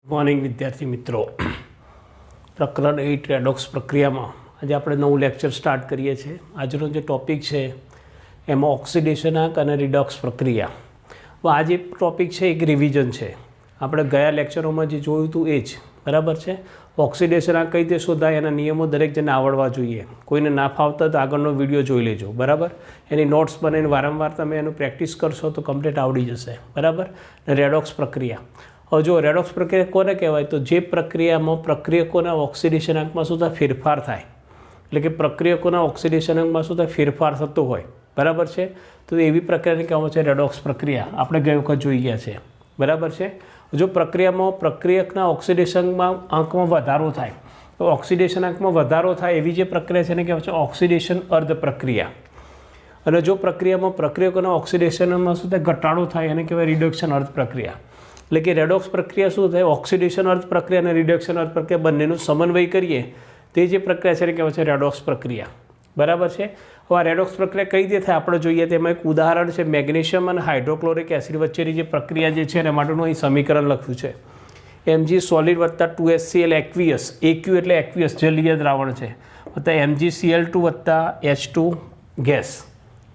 Morning विद्यार्थी मित्रों, प्रकरण 8 रेडॉक्स प्रक्रिया में आज આપણે નવું લેક્ચર સ્ટાર્ટ કરીએ છીએ। આજનો જે ટોપિક છે એમાં ઓક્સિડેશન આંક અને રિડોક્સ પ્રક્રિયા। આ જે ટોપિક છે એક રિવિઝન છે। આપણે ગયા લેક્ચરોમાં જે જોયું હતું એ જ બરાબર છે। ઓક્સિડેશન આંક કઈ રીતે શોધાય એના નિયમો દરેક જણને આવડવા જોઈએ। કોઈને ના ફાવતા તો આગળનો વિડીયો જોઈ લેજો બરાબર। એની નોટ્સ બનાવીને વારંવાર તમે એનું પ્રેક્ટિસ કરશો તો કમ્પ્લીટ આવડી જશે બરાબર। રેડોક્સ પ્રક્રિયા, હવે જો રેડોક્સ પ્રક્રિયા કોને કહેવાય તો જે પ્રક્રિયામાં પ્રક્રિયકોના ઓક્સિડેશન આંકમાં શું થાય ફેરફાર થાય, એટલે કે પ્રક્રિયકોના ઓક્સિડેશન આંકમાં શું થાય ફેરફાર થતો હોય બરાબર છે, તો એવી પ્રક્રિયાને કહેવામાં છે રેડોક્સ પ્રક્રિયા। આપણે ગઈ વખત જોઈ ગયા છે બરાબર છે। જો પ્રક્રિયામાં પ્રક્રિયકના ઓક્સિડેશનમાં આંકમાં વધારો થાય તો ઓક્સિડેશન આંકમાં વધારો થાય એવી જે પ્રક્રિયા છે એને કહેવાય છે ઓક્સિડેશન અર્ધ પ્રક્રિયા। અને જો પ્રક્રિયામાં પ્રક્રિયકોના ઓક્સિડેશનમાં શું થાય ઘટાડો થાય એને કહેવાય રિડક્શન અર્ધ પ્રક્રિયા। એટલે કે રેડોક્સ પ્રક્રિયા શું થાય ઓક્સિડેશન અર્ધ પ્રક્રિયા અને રિડક્શન અર્ધ પ્રક્રિયા બંનેનું સમન્વય કરીએ તે જે પ્રક્રિયા છે એને કહેવાય છે રેડોક્સ પ્રક્રિયા બરાબર છે। હવે આ રેડોક્સ પ્રક્રિયા કઈ રીતે થાય આપણે જોઈએ, તેમાં એક ઉદાહરણ છે મેગ્નેશિયમ અને હાઇડ્રોક્લોરિક એસિડ વચ્ચેની જે પ્રક્રિયા જે છે એના માટેનું અહીં સમીકરણ લખ્યું છે Mg સોલિડ વત્તા 2HCl એક્વિયસ, AQ એટલે એક્વિયસ જલીય દ્રાવણ છે, વત્તા MgCl2 વત્તા H2 ગેસ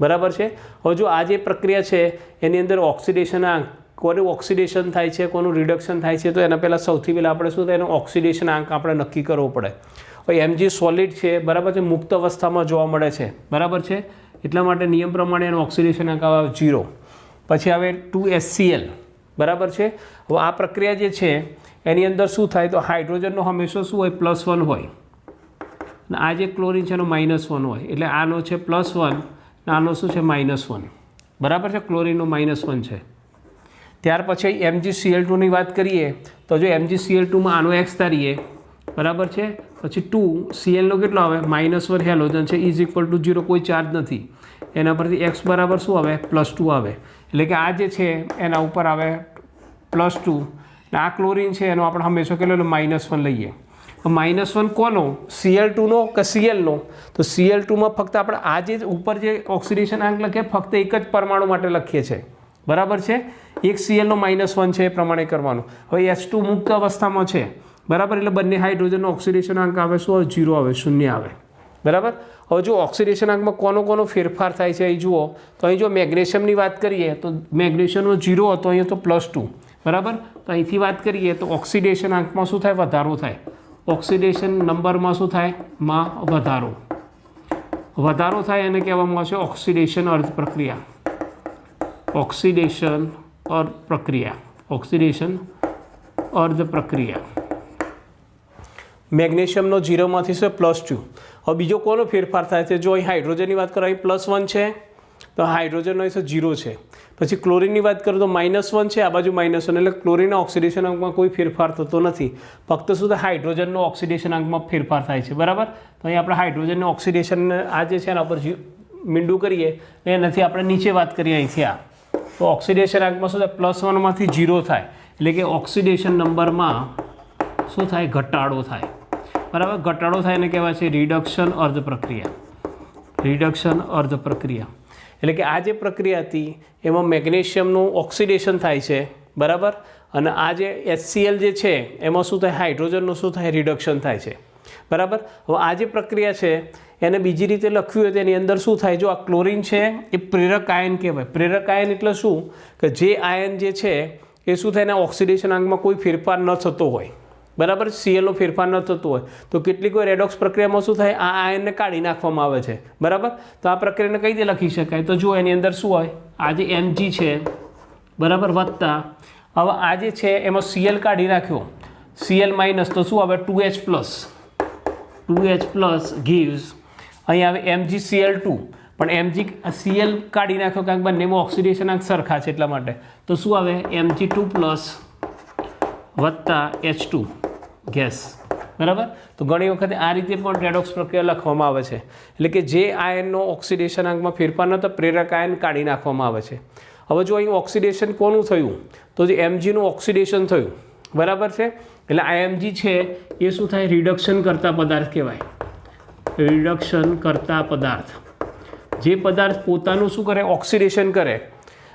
બરાબર છે। હવે જો આ જે પ્રક્રિયા છે એની અંદર ઓક્સિડેશન આંક કોનું ઓક્સિડેશન થાય છે કોનું રિડક્શન થાય છે તો એના પહેલાં સૌથી પહેલાં આપણે શું થાય એનો ઓક્સિડેશન આંક આપણે નક્કી કરવો પડે। હવે Mg સોલિડ છે બરાબર છે, મુક્ત અવસ્થામાં જોવા મળે છે બરાબર છે, એટલા માટે નિયમ પ્રમાણે એનો ઓક્સિડેશન આંક આવે 0। પછી આવે 2HCl બરાબર છે। હવે આ પ્રક્રિયા જે છે એની અંદર શું થાય તો હાઇડ્રોજનનો હંમેશા શું હોય +1 હોય અને આ જે ક્લોરિન છે એનો -1 હોય, એટલે આનો છે +1 અને આનો શું છે -1 બરાબર છે, ક્લોરિનનો -1 છે। ત્યાર પછી MgCl2 ની વાત કરીએ તો જો MgCl2માં આનો x ધારીએ બરાબર છે, પછી 2Clનો કેટલો આવે -1 હેલોજન છે ઇઝ ઇક્વલ ટુ 0, કોઈ ચાર્જ નથી, એના પરથી x બરાબર શું આવે +2 આવે, એટલે કે આ જે છે એના ઉપર આવે +2 અને આ ક્લોરિન છે એનો આપણે હંમેશા કેટલો -1 લઈએ। -1 કોનો Cl2નો કે Clનો, તો Cl2માં ફક્ત આપણે આ જે ઉપર જે ઓક્સિડેશન આંક લખીએ ફક્ત એક જ પરમાણુ માટે લખીએ છીએ બરાબર છે, એક Clનો -1 છે એ પ્રમાણે કરવાનું। હવે H2 મુક્ત અવસ્થામાં છે બરાબર, એટલે બંને હાઇડ્રોજનનો ઓક્સિડેશન આંક આવે શું આવે 0 આવે, 0 આવે બરાબર। હવે જો ઓક્સિડેશન આંકમાં કોનો ફેરફાર થાય છે અહીં જુઓ તો અહીં જો મેગ્નેશિયમની વાત કરીએ તો મેગ્નેશિયમનો 0 હતો, અહીંયા તો +2 બરાબર, તો અહીંથી વાત કરીએ તો ઓક્સિડેશન આંકમાં શું થાય વધારો થાય, ઓક્સિડેશન નંબરમાં શું થાય માં વધારો થાય એને કહેવામાં આવશે ઓક્સિડેશન અર્ધ પ્રક્રિયા, ઓક્સિડેશન અર્ધ પ્રક્રિયા, ઓક્સિડેશન અર્ધ પ્રક્રિયા। મેગ્નેશિયમનો 0માંથી છે +2। હવે બીજો કોનો ફેરફાર થાય છે જો અહીં હાઇડ્રોજનની વાત કરો અહીં +1 છે તો હાઇડ્રોજનનો અહીં 0 છે, પછી ક્લોરિનની વાત કરો તો -1 છે, આ બાજુ -1 એટલે ક્લોરિનના ઓક્સિડેશન આંકમાં કોઈ ફેરફાર થતો નથી, ફક્ત શું થાય હાઇડ્રોજનનો ઓક્સિડેશન આંકમાં ફેરફાર થાય છે બરાબર। તો અહીં આપણે હાઇડ્રોજનનો ઓક્સિડેશન આ જે છે એના પર મીંડું કરીએ એનાથી આપણે નીચે વાત કરીએ અહીંથી આ તો ઓક્સિડેશન આંકમાં શું થાય +1માંથી 0 થાય, એટલે કે ઓક્સિડેશન નંબરમાં શું થાય ઘટાડો થાય બરાબર, ઘટાડો થાય એને કહેવાય છે રિડક્શન અર્ધ પ્રક્રિયા, રિડક્શન અર્ધ પ્રક્રિયા। એટલે કે આ જે પ્રક્રિયા હતી એમાં મેગ્નેશિયમનું ઓક્સિડેશન થાય છે બરાબર, અને આ જે HCl જે છે એમાં શું થાય હાઇડ્રોજનનું શું થાય રિડક્શન થાય છે બરાબર। હવે આ જે પ્રક્રિયા છે એને બીજી રીતે લખ્યું હોય તો એની અંદર શું થાય જો આ ક્લોરિન છે એ પ્રેરક આયન કહેવાય। પ્રેરક આયન એટલે શું કે જે આયન જે છે એ શું થાય એના ઓક્સિડેશન આંકમાં કોઈ ફેરફાર ન થતો હોય બરાબર, Clનો ફેરફાર ન થતો હોય તો કેટલીક વાર રેડોક્સ પ્રક્રિયામાં શું થાય આ આયનને કાઢી નાખવામાં આવે છે બરાબર। તો આ પ્રક્રિયાને કઈ રીતે લખી શકાય તો જો એની અંદર શું હોય આ જે Mg છે બરાબર વત્તા હવે આ જે છે એમાં Cl કાઢી નાખ્યો Cl- તો શું આવે 2H+ gives અહીં આવે MgCl2 પણ Cl કાઢી નાખ્યો કારણ કે બંનેમાં ઓક્સિડેશન આંક સરખા છે એટલા માટે, તો શું આવે Mg2+ વત્તા H2 ગેસ બરાબર। તો ઘણી વખતે આ રીતે પણ રેડોક્સ પ્રક્રિયા લખવામાં આવે છે, એટલે કે જે આયનનો ઓક્સિડેશન આંકમાં ફેરફાર ન તો પ્રેરક આયન કાઢી નાખવામાં આવે છે। હવે જો અહીં ઓક્સિડેશન કોનું થયું તો જે Mgનું ઓક્સિડેશન થયું બરાબર છે, એટલે આ Mg છે એ શું થાય રિડક્શન કરતા પદાર્થ કહેવાય, રિડક્શન કરતા પદાર્થ। જે પદાર્થ પોતાનું શું કરે ઓક્સિડેશન કરે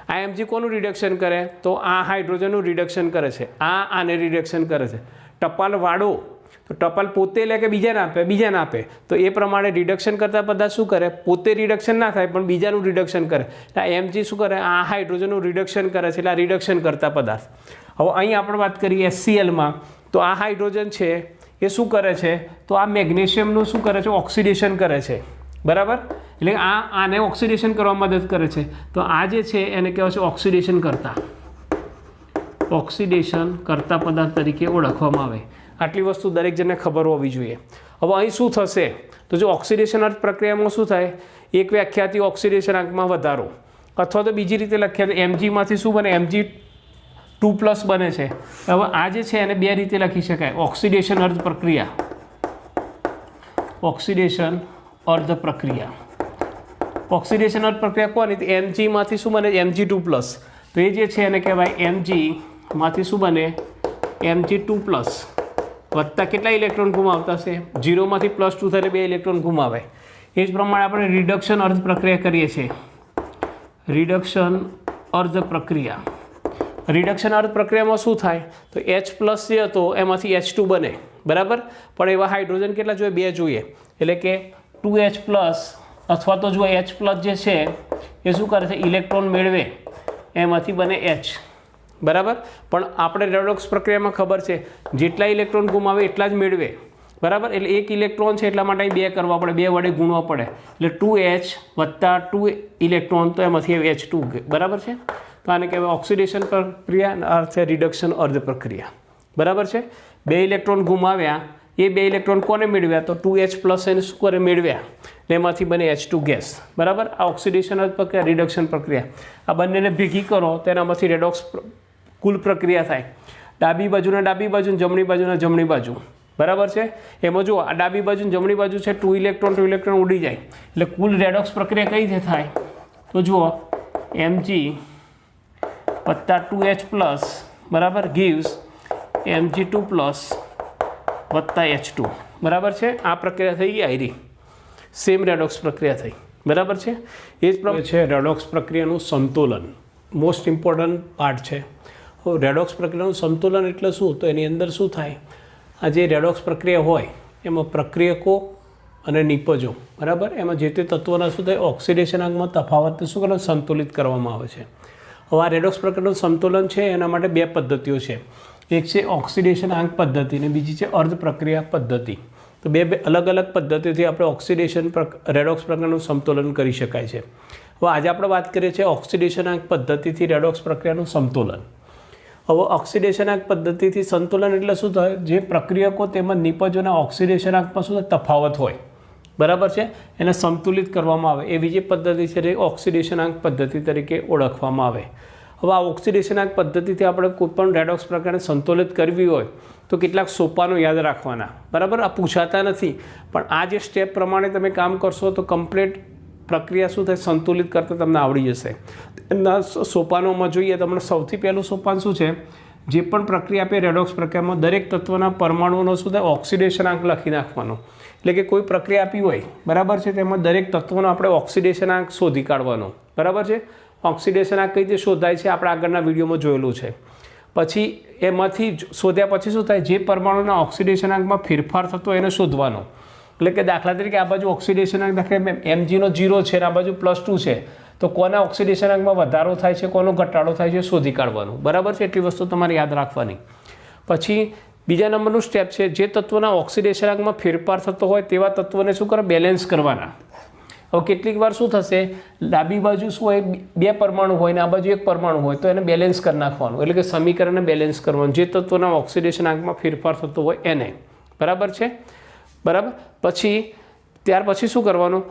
આ Mg કોનું રિડક્શન કરે? તો આ હાઇડ્રોજનનું રિડક્શન કરે છે, આને રિડક્શન કરે છે. ટપાલ વાળો તો ટપાલ પોતે લે કે બીજાને આપે? બીજાને આપે. તો એ પ્રમાણે રિડક્શન કરતા પદાર્થ શું કરે? પોતે રિડક્શન ના થાય પણ બીજાનું રિડક્શન કરે. એટલે Mg શું કરે? આ હાઇડ્રોજનનું રિડક્શન કરે છે, એટલે આ રિડક્શન કરતા પદાર્થ. હવે અહીં આપણે વાત કરીએ HClમાં, તો આ હાઇડ્રોજન છે એ શું કરે છે? તો આ મેગ્નેશિયમનું શું કરે છે? ઓક્સિડેશન કરે છે, બરાબર? એટલે આને ઓક્સિડેશન કરવામાં મદદ કરે છે. તો આ જે છે એને કહેવાય છે ઓક્સિડેશન કરતા પદાર્થ તરીકે ઓળખવામાં આવે. આટલી વસ્તુ દરેક જણને ખબર હોવી જોઈએ. હવે અહીં શું થશે? તો જો ઓક્સિડેશન અર્થ પ્રક્રિયામાં શું થાય? એક વ્યાખ્યાથી ઓક્સિડેશન આંકમાં વધારો, અથવા તો બીજી રીતે લખ્યા તો Mgમાંથી શું બને? Mg2+ બને છે. હવે આ જે છે એને બે રીતે લખી શકાય. ઓક્સિડેશન અર્ધ પ્રક્રિયા. ઓક્સિડેશન અર્ધ પ્રક્રિયા કોની? તો Mgમાંથી શું બને? Mg2+. તો એ જે છે એને કહેવાય Mgમાંથી શું બને? Mg2+. વત્તા કેટલા ઇલેક્ટ્રોન ગુમાવતા છે? 0માંથી +2 થઈને 2 ઇલેક્ટ્રોન ગુમાવે. એ જ પ્રમાણે આપણે રિડક્શન અર્ધ પ્રક્રિયા કરીએ છીએ. રિડક્શન અર્ધ પ્રક્રિયામાં શું થાય? તો H+ જે હતો એમાંથી H2 બને, બરાબર? પણ એવા હાઇડ્રોજન કેટલા જોઈએ? 2 જોઈએ. એટલે કે 2H+ અથવા તો જો H+ જે છે એ શું કરે છે? ઇલેક્ટ્રોન મેળવે, એમાંથી બને H, બરાબર? પણ આપણે રેડોક્સ પ્રક્રિયામાં ખબર છે જેટલા ઇલેક્ટ્રોન ગુમાવે એટલા જ મેળવે, બરાબર? એટલે 1 ઇલેક્ટ્રોન છે એટલા માટે 2 કરવા પડે, 2 વડે ગુણવા પડે. એટલે 2H + 2 ઇલેક્ટ્રોન, તો એમાંથી H2, બરાબર છે? તો આને કહેવાય ઓક્સિડેશન પ્રક્રિયા, અર્થ છે રિડક્શન અર્ધ પ્રક્રિયા, બરાબર છે? 2 ઇલેક્ટ્રોન ગુમાવ્યા, એ 2 ઇલેક્ટ્રોન કોને મેળવ્યા? તો 2H+ એને શું કરે? મેળવ્યા, એમાંથી બને H2 ગેસ, બરાબર? આ ઓક્સિડેશન અર્ધ પ્રક્રિયા, રિડક્શન પ્રક્રિયા. આ બંનેને ભેગી કરો તેનામાંથી રેડોક્સ કુલ પ્રક્રિયા થાય. ડાબી બાજુના ડાબી બાજુ, જમણી બાજુના જમણી બાજુ, બરાબર છે? એમાં જો આ ડાબી બાજુ જમણી બાજુ છે 2 ઇલેક્ટ્રોન ઉડી જાય. એટલે કુલ રેડોક્સ પ્રક્રિયા કઈ રીતે થાય? તો જુઓ, Mg + 2H+, બરાબર, gives Mg2+ + H2, બરાબર છે? આ પ્રક્રિયા થઈ ગઈ. આયરી સેમ રેડોક્સ પ્રક્રિયા થઈ, બરાબર છે? એ જ પ્રમાણે છે રેડોક્સ પ્રક્રિયાનું સંતુલન. મોસ્ટ ઇમ્પોર્ટન્ટ પાર્ટ છે. રેડોક્સ પ્રક્રિયાનું સંતુલન એટલે શું? તો એની અંદર શું થાય? આ જે રેડોક્સ પ્રક્રિયા હોય એમાં પ્રક્રિયકો અને નિપજો, બરાબર? એમાં જે તે તત્વોના શું થાય? ઓક્સિડેશન આંકમાં તફાવતને શું કરવા? સંતુલિત કરવામાં આવે છે. હવે આ રેડોક્સ પ્રક્રિયાનું સંતુલન છે એના માટે 2 પદ્ધતિઓ છે. એક છે ઓક્સિડેશન આંક પદ્ધતિ અને બીજી છે અર્ધ પ્રક્રિયા પદ્ધતિ. તો બે અલગ અલગ પદ્ધતિઓથી આપણે ઓક્સિડેશન રેડોક્સ પ્રક્રિયાનું સંતુલન કરી શકાય છે. હવે આજે આપણે વાત કરીએ છીએ ઓક્સિડેશન આંક પદ્ધતિથી રેડોક્સ પ્રક્રિયાનું સંતુલન. હવે ઓક્સિડેશન આંક પદ્ધતિથી સંતુલન એટલે શું થાય? જે પ્રક્રિયકો તેમજ નિપજોના ઓક્સિડેશન આંકમાં શું તફાવત હોય, બરાબર છે, એને સંતુલિત કરવામાં આવે એવી જે પદ્ધતિ છે એ ઓક્સિડેશન આંક પદ્ધતિ તરીકે ઓળખવામાં આવે. હવે આ ઓક્સિડેશન આંક પદ્ધતિથી આપણે કોઈપણ રેડોક્સ પ્રક્રિયાને સંતુલિત કરવી હોય તો કેટલાક સોપાનો યાદ રાખવાના, બરાબર? આ પૂછાતા નથી, પણ આ જે સ્ટેપ પ્રમાણે તમે કામ કરશો તો કમ્પ્લીટ પ્રક્રિયા શું થાય? સંતુલિત કરતાં તમને આવડી જશે. એના સોપાનોમાં જોઈએ તો આપણે સૌથી પહેલું સોપાન શું છે? જે પણ પ્રક્રિયા આપે રેડોક્સ પ્રક્રિયામાં દરેક તત્વના પરમાણુઓનો શું થાય? ઓક્સિડેશન આંક લખી નાખવાનો. એટલે કે કોઈ પ્રક્રિયા આપી હોય, બરાબર છે, તેમાં દરેક તત્વોનો આપણે ઓક્સિડેશન આંક શોધી કાઢવાનો, બરાબર છે? ઓક્સિડેશન આંક કઈ રીતે શોધાય છે આપણે આગળના વિડીયોમાં જોયેલું છે. પછી એમાંથી શોધ્યા પછી શું થાય? જે પરમાણુના ઓક્સિડેશન આંકમાં ફેરફાર થતો એને શોધવાનો. એટલે કે દાખલા તરીકે આ બાજુ ઓક્સિડેશન આંક દાખલા Mgનો 0 છે અને આ બાજુ +2 છે, તો કોના ઓક્સિડેશન આંકમાં વધારો થાય છે, કોનો ઘટાડો થાય છે શોધી કાઢવાનું, બરાબર છે? એટલી વસ્તુ તમારે યાદ રાખવાની. પછી બીજા નંબરનું સ્ટેપ છે જે તત્વોના ઓક્સિડેશન આંકમાં ફેરફાર થતો હોય તેવા તત્વોને શું કરે? બેલેન્સ કરવાના. હવે કેટલીક વાર શું થશે? ડાબી બાજુ શું હોય? 2 પરમાણુ હોય ને આ બાજુ 1 પરમાણુ હોય, તો એને બેલેન્સ કરી નાખવાનું. એટલે કે સમીકરણને બેલેન્સ કરવાનું જે તત્વોના ઓક્સિડેશન આંકમાં ફેરફાર થતો હોય એને, બરાબર છે? બરાબર. પછી ત્યાર પછી શું કરવાનું?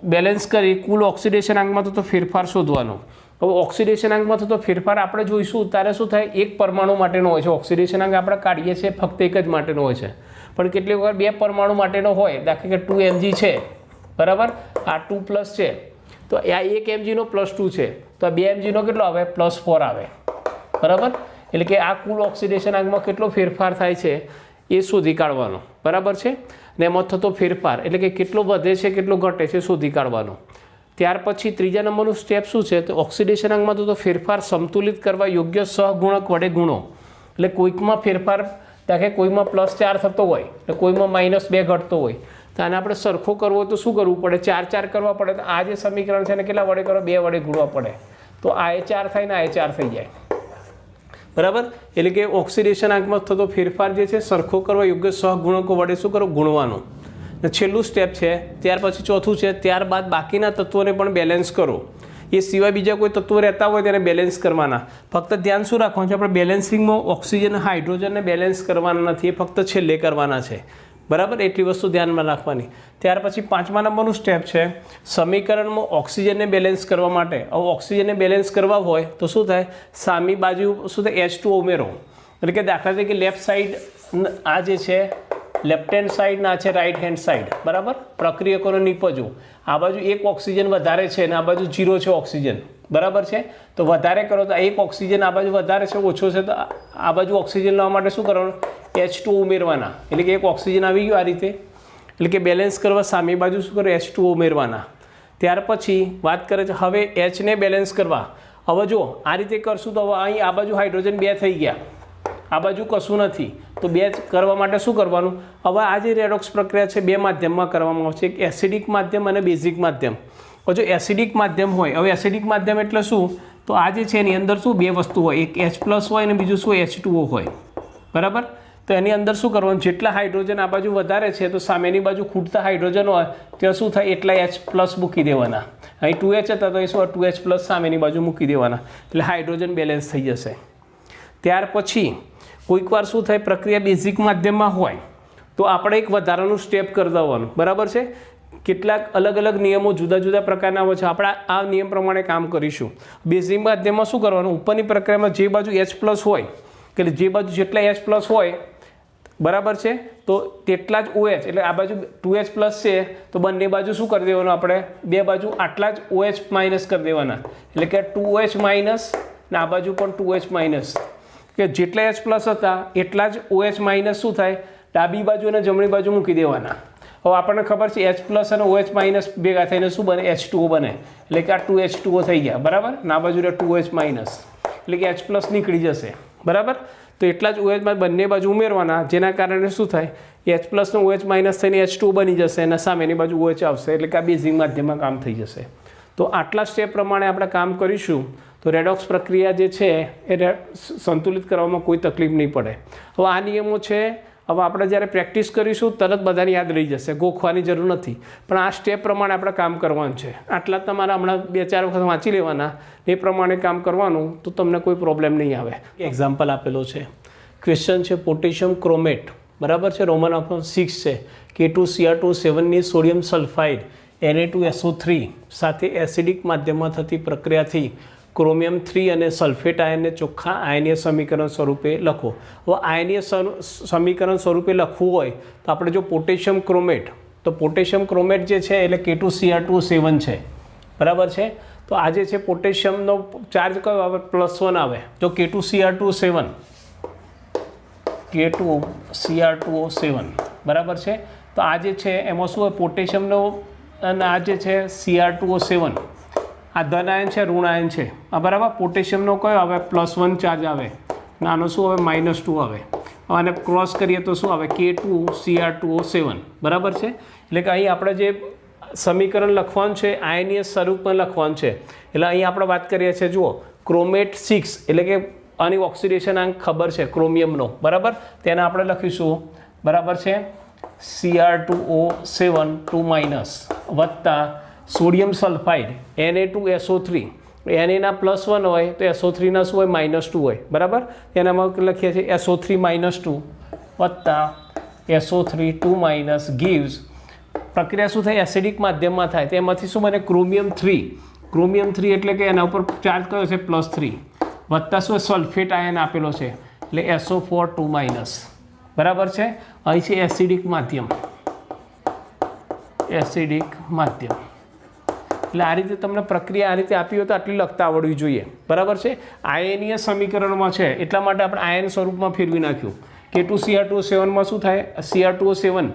બેલેન્સ કરી કુલ ઓક્સિડેશન આંકમાં થતો ફેરફાર શોધવાનો. હવે ઓક્સિડેશન આંકમાં થતો ફેરફાર આપણે જોઈશું ત્યારે શું થાય? 1 પરમાણુ માટેનો હોય છે ઓક્સિડેશન આંક. આપણે કાઢીએ છીએ ફક્ત 1 જ માટેનો હોય છે, પણ કેટલીક વાર 2 પરમાણુ માટેનો હોય. દાખલા કે 2 Mg છે, બરાબર? આ 2+ છે, તો આ 1 Mgનો +2 છે, તો આ 2 Mgનો કેટલો આવે? +4 આવે, બરાબર? એટલે કે આ કુલ ઓક્સિડેશન આંકમાં કેટલો ફેરફાર થાય છે એ શોધી કાઢવાનો, બરાબર છે? ને એમાં થતો ફેરફાર એટલે કે કેટલો વધે છે કેટલો ઘટે છે શોધી કાઢવાનો. ત્યાર પછી ત્રીજા નંબરનું સ્ટેપ શું છે તો ઓક્સિડેશન આંકમાં તો ફેરફાર સમતુલિત કરવા યોગ્ય સહગુણક વડે ગુણો. એટલે કોઈકમાં ફેરફાર ત્યાં કે કોઈમાં +4 થતો હોય એટલે કોઈમાં -2 ઘટતો હોય તો આને આપણે સરખો કરવો હોય તો શું કરવું પડે 4 કરવા પડે. તો આ જે સમીકરણ છે એને કેટલા વડે કરો 2 વડે ગુણવા પડે તો આ એ 4 થાય ને આ એ 4 થઈ જાય. બરાબર. એટલે કે ઓક્સિડેશન આંકમાં થતો ફેરફાર જે છે સરખો કરવા યોગ્ય સહગુણકો વડે શું કરો ગુણવાનું. ને છેલ્લું સ્ટેપ છે ત્યાર પછી ચોથું છે ત્યારબાદ બાકીના તત્વોને પણ બેલેન્સ કરો. એ સિવાય બીજા કોઈ તત્વો રહેતા હોય તેને બેલેન્સ કરવાના. ફક્ત ધ્યાન શું રાખવાનું છે આપણે બેલેન્સિંગમાં ઓક્સિજન હાઇડ્રોજનને બેલેન્સ કરવાના નથી, એ ફક્ત છેલ્લે કરવાના છે. બરાબર. એટલી વસ્તુ ધ્યાનમાં રાખવાની. ત્યાર પછી 5મા નંબરનું સ્ટેપ છે સમીકરણમાં ઓક્સિજનને બેલેન્સ કરવા માટે. હવે ઓક્સિજનને બેલેન્સ કરવા હોય તો શું થાય સામી બાજુ શું થાય H2O ઉમેરો. એટલે કે દાખલા તરીકે લેફ્ટ સાઈડ આ જે છે લેફ્ટ હેન્ડ સાઈડ ના છે રાઈટ હેન્ડ સાઈડ. બરાબર. પ્રક્રિયકોનો નીપજો આ બાજુ એક ઓક્સિજન વધારે છે અને આ બાજુ 0 છે ઓક્સિજન. બરાબર છે. તો વધારે કરો તો એક ઓક્સિજન આ બાજુ વધારે છે ઓછો છે તો આ બાજુ ઓક્સિજન લેવા માટે શું કરવાનું H2O ઉમેરવાના. એટલે કે એક ઓક્સિજન આવી ગયું આ રીતે. એટલે કે બેલેન્સ કરવા સામે બાજુ શું કરો H2O ઉમેરવાના. ત્યાર પછી વાત કરે છે હવે Hને બેલેન્સ કરવા. હવે જો આ રીતે કરશું તો હવે અહીં આ બાજુ હાઇડ્રોજન 2 થઈ ગયા, આ બાજુ કશું નથી. તો 2 કરવા માટે શું કરવાનું હવે આ જે રેડોક્સ પ્રક્રિયા છે 2 માધ્યમમાં કરવામાં આવશે, એક એસિડિક માધ્યમ અને બેઝિક માધ્યમ. જો એસિડિક માધ્યમ હોય હવે એસિડિક માધ્યમ એટલે શું તો આ જે છે એની અંદર શું 2 વસ્તુ હોય, એક H+ હોય અને બીજું શું H2O હોય. બરાબર. તો એની અંદર શું કરવાનું જેટલા હાઇડ્રોજન આ બાજુ વધારે છે તો સામેની બાજુ ખૂટતા હાઇડ્રોજન હોય ત્યાં શું થાય એટલા H+ મૂકી દેવાના. અહીં 2H હતા તો એ શું 2H+ સામેની બાજુ મૂકી દેવાના એટલે હાઇડ્રોજન બેલેન્સ થઈ જશે. ત્યાર પછી કોઈક વાર શું થાય પ્રક્રિયા બેઝિક માધ્યમમાં હોય તો આપણે એક વધારાનું સ્ટેપ કરી દેવાનું. બરાબર છે. કેટલાક અલગ અલગ નિયમો જુદા જુદા પ્રકારના હોય છે. આપણે આ નિયમ પ્રમાણે કામ કરીશું. બેઝિક માધ્યમમાં શું કરવાનું ઉપરની પ્રક્રિયામાં જે બાજુ H+ હોય કે જે બાજુ જેટલા H+ હોય બરાબર છે તો તેટલા જ OH એટલે આ બાજુ 2H+ છે તો બંને બાજુ શું કરી દેવાનું આપણે બે બાજુ આટલા જ OH- કરી દેવાના. એટલે કે 2OH- ને આ બાજુ પણ 2H- કે જેટલા H+ હતા એટલા જ OH- શું થાય ડાબી બાજુ અને જમણી બાજુ મૂકી દેવાના. હવે આપણને ખબર છે H+ અને OH- ભેગા થઈને શું બને H2O બને. એટલે કે આ 2H2O થઈ ગયા. બરાબર. ના બાજુ 2OH- એટલે કે H+ નીકળી જશે. બરાબર. તો એટલા જ OH બંને બાજુ ઉમેરવાના જેના કારણે શું થાય H+ ને OH- થઈને H2O બની જશે અને સામેની બાજુ OH આવશે એટલે કે આ બેઝિક માધ્યમમાં કામ થઈ જશે. તો આટલા સ્ટેપ પ્રમાણે આપણે કામ કરીશું તો રેડોક્સ પ્રક્રિયા જે છે એ સંતુલિત કરવામાં કોઈ તકલીફ નહીં પડે. હવે આ નિયમો છે હવે આપણે જ્યારે પ્રેક્ટિસ કરીશું તરત બધાને યાદ રહી જશે, ગોખવાની જરૂર નથી. પણ આ સ્ટેપ પ્રમાણે આપણે કામ કરવાનું છે. આટલા તમારે હમણાં 2-4 વખત વાંચી લેવાના, એ પ્રમાણે કામ કરવાનું તો તમને કોઈ પ્રોબ્લેમ નહીં આવે. એક્ઝામ્પલ આપેલો છે. ક્વેશ્ચન છે પોટેશિયમ ક્રોમેટ. બરાબર છે. રોમન નંબર 6 છે. K2Cr2 7 ની સોડિયમ સલ્ફાઇડ Na2SO3 સાથે એસિડિક માધ્યમમાં થતી પ્રક્રિયાથી ક્રોમિયમ 3 અને સલ્ફેટ આયનને ચોખ્ખા આયનીય સમીકરણ સ્વરૂપે લખો. હવે આયનીય સમીકરણ સ્વરૂપે લખવું હોય તો આપણે જો પોટેશિયમ ક્રોમેટ તો પોટેશિયમ ક્રોમેટ જે છે એટલે K2Cr2 7 છે. બરાબર છે. તો આ જે છે પોટેશિયમનો ચાર્જ કયો આવે +1 આવે. જો K2Cr2 7 K2Cr2O7 બરાબર છે. તો આ જે છે એમાં શું હોય પોટેશિયમનો અને આ જે છે Cr2O7 આ ધન આયન છે ઋણ આયન છે. આ બરાબર. પોટેશિયમનો કયો આવે +1 ચાર્જ આવે, નાનો શું આવે -2 આવે. અને ક્રોસ કરીએ તો શું આવે K2Cr2O7. બરાબર છે. એટલે કે અહીં આપણે જે સમીકરણ લખવાનું છે આયનીય સ્વરૂપમાં લખવાનું છે. એટલે અહીં આપણે વાત કરીએ છીએ જુઓ ક્રોમેટ 6 એટલે કે આની ઓક્સિડેશન આંક ખબર છે ક્રોમિયમનો. બરાબર. તેને આપણે લખીશું બરાબર છે Cr2O7 2- વત્તા સોડિયમ સલ્ફાઇડ Na2SO3 Na ના +1 હોય તો SO3 ના શું હોય -2 હોય. બરાબર. તેનામાં લખીએ છીએ SO3 - વત્તા SO3 2- gives પ્રક્રિયા શું થાય એસિડિક માધ્યમમાં થાય તેમાંથી શું બને ક્રોમિયમ 3 એટલે કે એના ઉપર ચાર્જ કયો છે +3 વત્તા શું સલ્ફેટ આયન આપેલો છે એટલે SO4 2-. બરાબર છે. અહીં છે એસિડિક માધ્યમ એટલે આ રીતે તમને પ્રક્રિયા આ રીતે આપી હોય તો આટલી લખતા આવડવી જોઈએ. બરાબર છે. આયનીય સમીકરણમાં છે એટલા માટે આપણે આયન સ્વરૂપમાં ફેરવી નાખ્યું. K2Cr2 શું થાય Cr2O7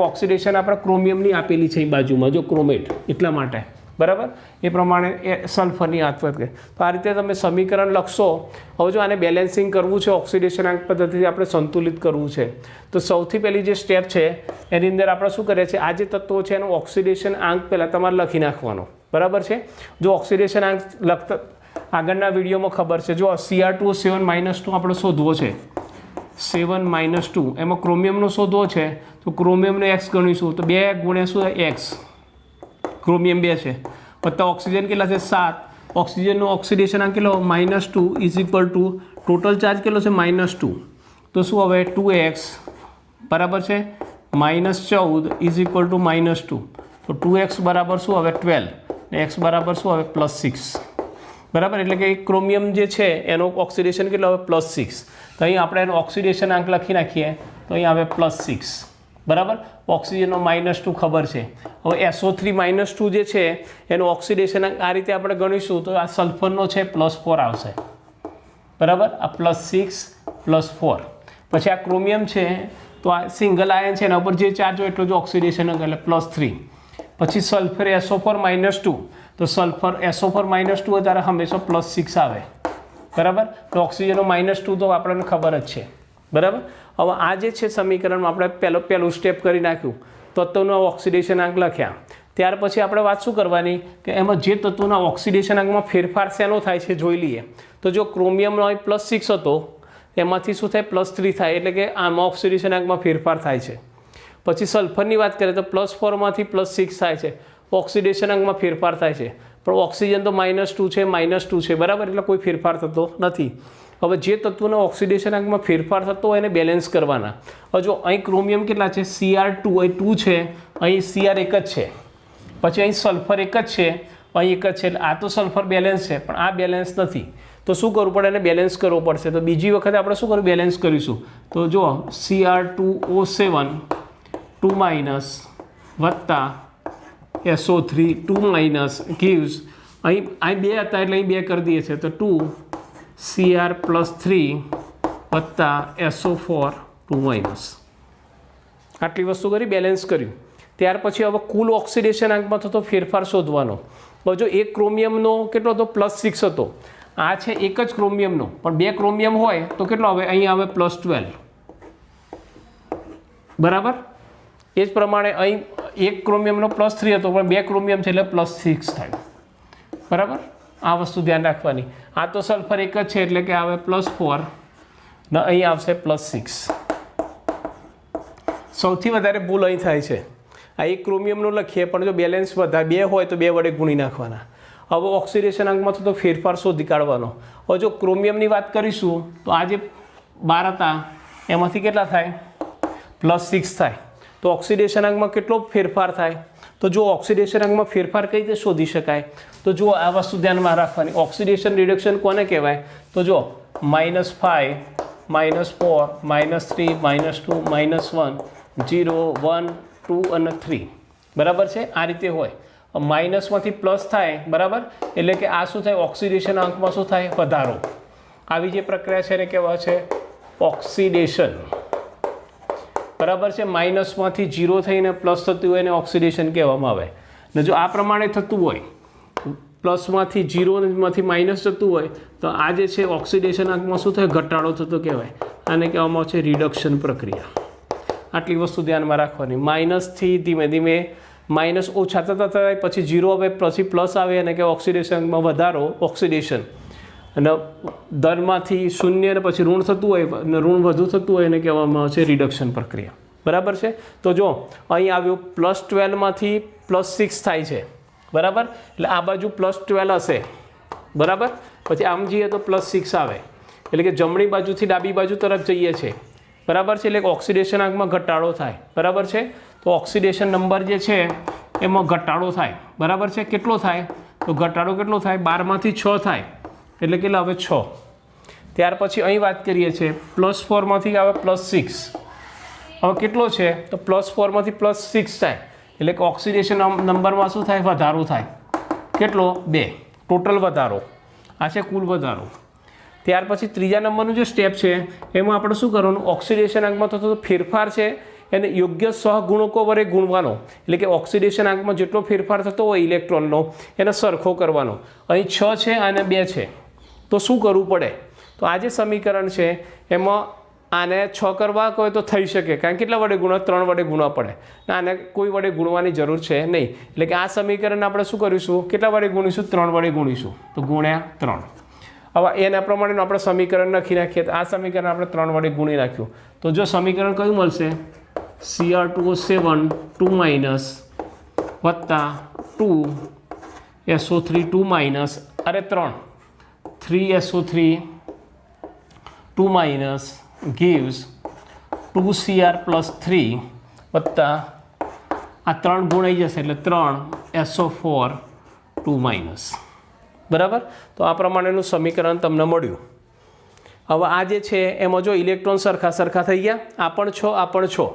ઓક્સિડેશન આપણે ક્રોમિયમની આપેલી છે એ બાજુમાં જો ક્રોમેટ એટલા માટે બરાબર. એ પ્રમાણે એ સલ્ફરની વાત કરે. તો આ રીતે તમે સમીકરણ લખશો. હવે જો આને બેલેન્સિંગ કરવું છે, ઓક્સિડેશન આંક પદ્ધતિથી આપણે સંતુલિત કરવું છે, તો સૌથી પહેલી જે સ્ટેપ છે એની અંદર આપણે શું કરીએ છીએ, આ જે તત્વો છે એનો ઓક્સિડેશન આંક પહેલાં તમારે લખી નાખવાનો. બરાબર છે. જો ઓક્સિડેશન આંક લખતા આગળના વિડીયોમાં ખબર છે, જો Cr2 7-2 આપણે શોધવો છે, 7-2 એમાં ક્રોમિયમનો શોધવો છે, તો ક્રોમિયમનો એક્સ ગણીશું તો 2 ગુણ્યા શું થાય એક્સ, ક્રોમિયમ 2 છે, વત્તા ઓક્સિજન કેટલા છે 7, ઓક્સિજનનો ઓક્સિડેશન આંક કેટલો -2 is equal to total charge કેટલો છે -2, તો શું હવે 2x બરાબર છે -14 ઇઝ ઇક્વલ ટુ -2, તો 2x બરાબર શું હવે 12 ને x બરાબર શું હવે +6. બરાબર. એટલે કે ક્રોમિયમ જે છે એનો ઓક્સિડેશન કેટલો હવે +6. તો અહીં આપણે એનો ઓક્સિડેશન આંક લખી નાખીએ તો અહીં આવે +6. બરાબર. ઓક્સિજનનો -2 ખબર છે. હવે SO3 -2 જે છે એનું ઓક્સિડેશન આંક આ રીતે આપણે ગણીશું તો આ સલ્ફરનો છે +4 આવશે. બરાબર. આ +6 +4. પછી આ ક્રોમિયમ છે તો આ સિંગલ આયન છે એના ઉપર જે ચાર્જ હોય એટલો જ ઓક્સિડેશન આંક એટલે +3. પછી સલ્ફર SO4 -2 તો સલ્ફર SO4 -2 હોય ત્યારે હંમેશા +6 આવે. બરાબર. તો ઓક્સિજનનો -2 તો આપણને ખબર જ છે. બરાબર. હવે આ જે છે સમીકરણમાં આપણે પહેલું સ્ટેપ કરી નાખ્યું, તત્વોનો ઓક્સિડેશન આંક લખ્યા. ત્યાર પછી આપણે વાત શું કરવાની કે એમાં જે તત્વોના ઓક્સિડેશન આંકમાં ફેરફાર શેનો થાય છે જોઈ લઈએ. તો જો ક્રોમિયમનો +6 હતો એમાંથી શું થાય +3 થાય, એટલે કે આમાં ઓક્સિડેશન આંકમાં ફેરફાર થાય છે. પછી સલ્ફરની વાત કરીએ તો +4 માંથી +6 થાય છે, ઓક્સિડેશન આંકમાં ફેરફાર થાય છે. પણ ઓક્સિજન તો -2 છે -2 છે. બરાબર. એટલે કોઈ ફેરફાર થતો નથી. હવે જે તત્વોના ઓક્સિડેશન આંકમાં ફેરફાર થતો હોય એને બેલેન્સ કરવાના. હવે જો અહીં ક્રોમિયમ કેટલા છે Cr2 અહીં 2 છે, અહીં Cr એક જ છે, પછી અહીં સલ્ફર એક જ છે, અહીં એક જ છે. એટલે આ તો સલ્ફર બેલેન્સ છે પણ આ બેલેન્સ નથી. તો શું કરવું પડે, એને બેલેન્સ કરવો પડશે. તો બીજી વખતે આપણે શું કરવું, બેલેન્સ કરીશું. તો જો Cr2O7 2- વત્તા SO3 2- gives અહીં 2 હતા એટલે અહીં 2 કરી દઈએ છીએ તો 2 Cr+3 વત્તા SO4 2-. આટલી વસ્તુ કરી, બેલેન્સ કર્યું. ત્યાર પછી હવે કુલ ઓક્સિડેશન આંકમાં થતો ફેરફાર શોધવાનો. હવે જો એક ક્રોમિયમનો કેટલો હતો +6 હતો, આ છે એક જ ક્રોમિયમનો, પણ 2 ક્રોમિયમ હોય તો કેટલો આવે, અહીં આવે +12. બરાબર. એ જ પ્રમાણે અહીં એક ક્રોમિયમનો +3 હતો પણ 2 ક્રોમિયમ છે એટલે +6 થાય. બરાબર. આ વસ્તુ ધ્યાન રાખવાની. આ તો સલ્ફર એક જ છે એટલે કે આવે +4 ને અહીં આવશે +6. સૌથી વધારે ભૂલ અહીં થાય છે, આ એક ક્રોમિયમનું લખીએ પણ જો બેલેન્સ વધારે 2 હોય તો 2 વડે ગુણી નાખવાના. હવે ઓક્સિડેશન આંકમાં થતો ફેરફાર શોધી કાઢવાનો. હવે જો ક્રોમિયમની વાત કરીશું તો આ જે 12 હતા એમાંથી કેટલા થાય +6 થાય. તો ઓક્સિડેશન આંકમાં કેટલો ફેરફાર થાય, તો જો ઓક્સિડેશન આંકમાં ફેરફાર કઈ રીતે શોધી શકાય, તો જો આ વસ્તુ ધ્યાનમાં રાખવાની. ઓક્સિડેશન રિડક્શન કોને કહેવાય, તો જો -5 -4 -3 -2 -1 0 1 2 અને 3. બરાબર છે. આ રીતે હોય. માઇનસમાંથી પ્લસ થાય. બરાબર. એટલે કે આ શું થાય, ઓક્સિડેશન આંકમાં શું થાય, વધારો. આવી જે પ્રક્રિયા છે એને કહેવાય છે ઓક્સિડેશન. બરાબર છે. માઇનસમાંથી 0 થઈને પ્લસ થતું હોય એને ઓક્સિડેશન કહેવામાં આવે. ને જો આ પ્રમાણે થતું હોય, પ્લસમાંથી 0માંથી માઇનસ થતું હોય તો આ જે છે ઓક્સિડેશન આંકમાં શું થાય, ઘટાડો થતો કહેવાય. આને કહેવામાં આવે છે રિડક્શન પ્રક્રિયા. આટલી વસ્તુ ધ્યાનમાં રાખવાની. માઇનસથી ધીમે ધીમે માઇનસ ઓછા થતા થાય, પછી 0 આવે, પછી પ્લસ આવે અને કે ઓક્સિડેશનમાં વધારો, ઓક્સિડેશન. અને દરમાંથી 0 ને પછી ઋણ થતું હોય અને ઋણ વધુ થતું હોય એને કહેવામાં આવે છે રિડક્શન પ્રક્રિયા. બરાબર છે. તો જો અહીં આવ્યું +12માંથી +6 થાય છે. બરાબર. એટલે આ બાજુ +12 હશે. બરાબર. પછી આમ જઈએ તો +6 આવે. એટલે કે જમણી બાજુથી ડાબી બાજુ તરફ જઈએ છીએ. બરાબર છે. એટલે ઓક્સિડેશન આંકમાં ઘટાડો થાય. બરાબર છે. તો ઓક્સિડેશન નંબર જે છે એમાં ઘટાડો થાય. બરાબર છે. કેટલો થાય, તો ઘટાડો કેટલો થાય, 12માંથી 6 થાય. એટલે કેટલા હવે 6. ત્યાર પછી અહીં વાત કરીએ છીએ +4માંથી આવે +6. હવે કેટલો છે, તો +4માંથી +6 થાય. એટલે કે ઓક્સિડેશન નંબરમાં શું થાય, વધારો થાય. કેટલો, 2. ટોટલ વધારો. આ છે કુલ વધારો. ત્યાર પછી ત્રીજા નંબરનું જે સ્ટેપ છે એમાં આપણે શું કરવાનું, ઓક્સિડેશન આંકમાં થતો ફેરફાર છે એને યોગ્ય સહગુણકો વડે ગુણવાનો, એટલે કે ઓક્સિડેશન આંકમાં જેટલો ફેરફાર થતો હોય ઇલેક્ટ્રોનનો એને સરખો કરવાનો. અહીં 6 છે અને 2 છે, તો શું કરવું પડે? તો આ જે સમીકરણ છે એમાં આને 6 કરવા કહે તો થઈ શકે, કારણ કે કેટલા વડે ગુણવા? 3 વડે ગુણવા પડે. આને કોઈ વડે ગુણવાની જરૂર છે નહીં, એટલે કે આ સમીકરણ આપણે શું કરીશું? કેટલા વડે ગુણીશું? 3 વડે ગુણીશું, તો ગુણ્યા 3. હવે એના પ્રમાણેનું આપણે સમીકરણ લખી નાખીએ. તો આ સમીકરણ આપણે 3 વડે ગુણી નાખ્યું, તો જો સમીકરણ કયું મળશે? Cr2O7 2 માઇનસ વત્તા 2 SO3 2 માઇનસ, અરે 3 SO3 2 minus gives 2Cr plus 3 વત્તા આ 3 ગુણાઈ જશે એટલે 3 SO4 2 માઇનસ. બરાબર? તો આ પ્રમાણેનું સમીકરણ તમને મળ્યું. હવે આ જે છે એમાં જો ઇલેક્ટ્રોન સરખા થઈ ગયા, આ પણ 6 આ પણ 6.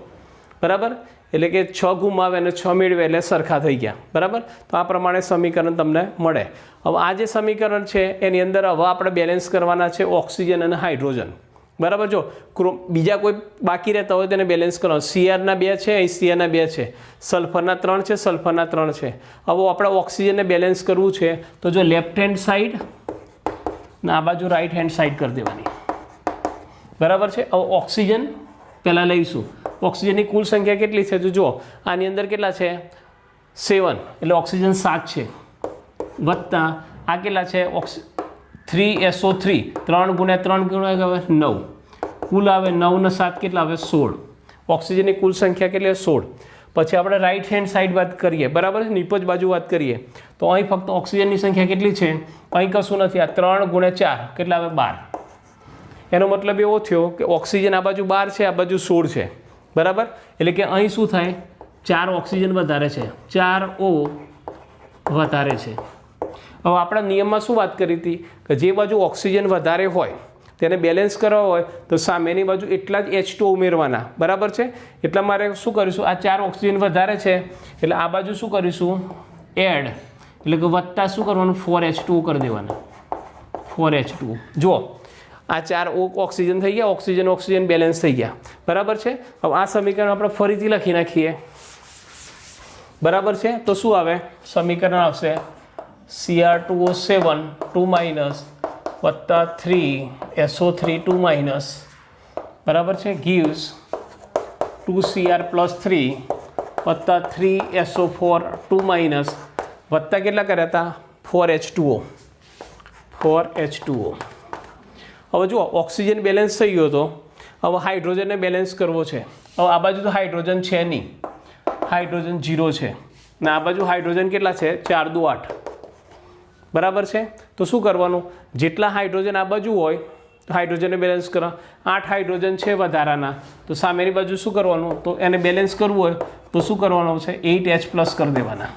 બરાબર? એટલે કે 6 ગુમાવે અને 6 મેળવે એટલે સરખા થઈ ગયા. બરાબર? તો આ પ્રમાણે સમીકરણ તમને મળે. હવે આ જે સમીકરણ છે એની અંદર હવે આપણે બેલેન્સ કરવાના છે ઓક્સિજન અને હાઇડ્રોજન. બરાબર? જો બીજા કોઈ બાકી રહેતા હોય તેને બેલેન્સ કરવાનું. Cr ના 2 છે, અહીં Cr ના 2 છે, સલ્ફરના 3 છે, સલ્ફરના 3 છે. હવે આપણે ઓક્સિજનને બેલેન્સ કરવું છે, તો જો લેફ્ટ હેન્ડ સાઈડ ને આ બાજુ રાઈટ હેન્ડ સાઈડ કરી દેવાની. બરાબર છે? હવે ઓક્સિજન પહેલાં લઈશું. ઓક્સિજનની કુલ સંખ્યા કેટલી છે? તો જો આની અંદર કેટલા છે? 7, એટલે ઓક્સિજન 7 છે, વત્તા આ કેટલા છે? 3SO3 3 ગુણ્યા 3 ગુણ્યા આવે 9, કુલ આવે 9 ને 7 કેટલા આવે? 16. ઓક્સિજનની કુલ સંખ્યા કેટલી? 16. પછી આપણે રાઈટ હેન્ડ સાઈડ વાત કરીએ. બરાબર? નિપજ બાજુ વાત કરીએ તો અહીં ફક્ત ઓક્સિજનની સંખ્યા કેટલી છે? અહીં કશું નથી. આ 3 ગુણ્યા 4 કેટલા આવે? 12. એનો મતલબ એવો થયો કે ઓક્સિજન આ બાજુ 12 છે, આ બાજુ 16 છે. બરાબર? એટલે કે અહીં શું થાય? 4 ઓક્સિજન વધારે છે, 4 O વધારે છે. હવે આપણા નિયમમાં શું વાત કરી હતી કે જે બાજુ ઓક્સિજન વધારે હોય તેને બેલેન્સ કરવા હોય તો સામેની બાજુ એટલા જ H2O ઉમેરવાના. બરાબર છે? એટલે મારે શું કરીશું? આ 4 ઓક્સિજન વધારે છે એટલે આ બાજુ શું કરીશું? એડ, એટલે કે વત્તા શું કરવાનું? 4H2O કરી દેવાના. 4H2O. જુઓ આ 4 ઓક્સિજન થઈ ગયા, ઓક્સિજન બેલેન્સ થઈ ગયા. બરાબર છે? હવે આ સમીકરણ આપણે ફરીથી લખી નાખીએ. બરાબર છે? તો શું આવે? સમીકરણ આવશે Cr2O7 2 માઇનસ વત્તા 3SO3 2 માઇનસ, બરાબર છે, gives 2Cr plus 3 વત્તા 3SO4 2 માઇનસ વત્તા કેટલા કર્યા હતા? 4H2O. હવે જુઓ ઓક્સિજન બેલેન્સ થઈ ગયો હતો, હવે હાઇડ્રોજનને બેલેન્સ કરવો છે. હવે આ બાજુ તો હાઇડ્રોજન છે નહીં, હાઇડ્રોજન 0 છે ને આ બાજુ હાઇડ્રોજન કેટલા છે? 4 દુ 8. બરાબર છે? તો શું કરવાનું? જેટલા હાઇડ્રોજન આ બાજુ હોય તો હાઇડ્રોજનને બેલેન્સ કરો. 8 હાઇડ્રોજન છે વધારાના, તો સામેની બાજુ શું કરવાનું? તો એને બેલેન્સ કરવું હોય તો શું કરવાનું છે? 8H પ્લસ કરી દેવાના.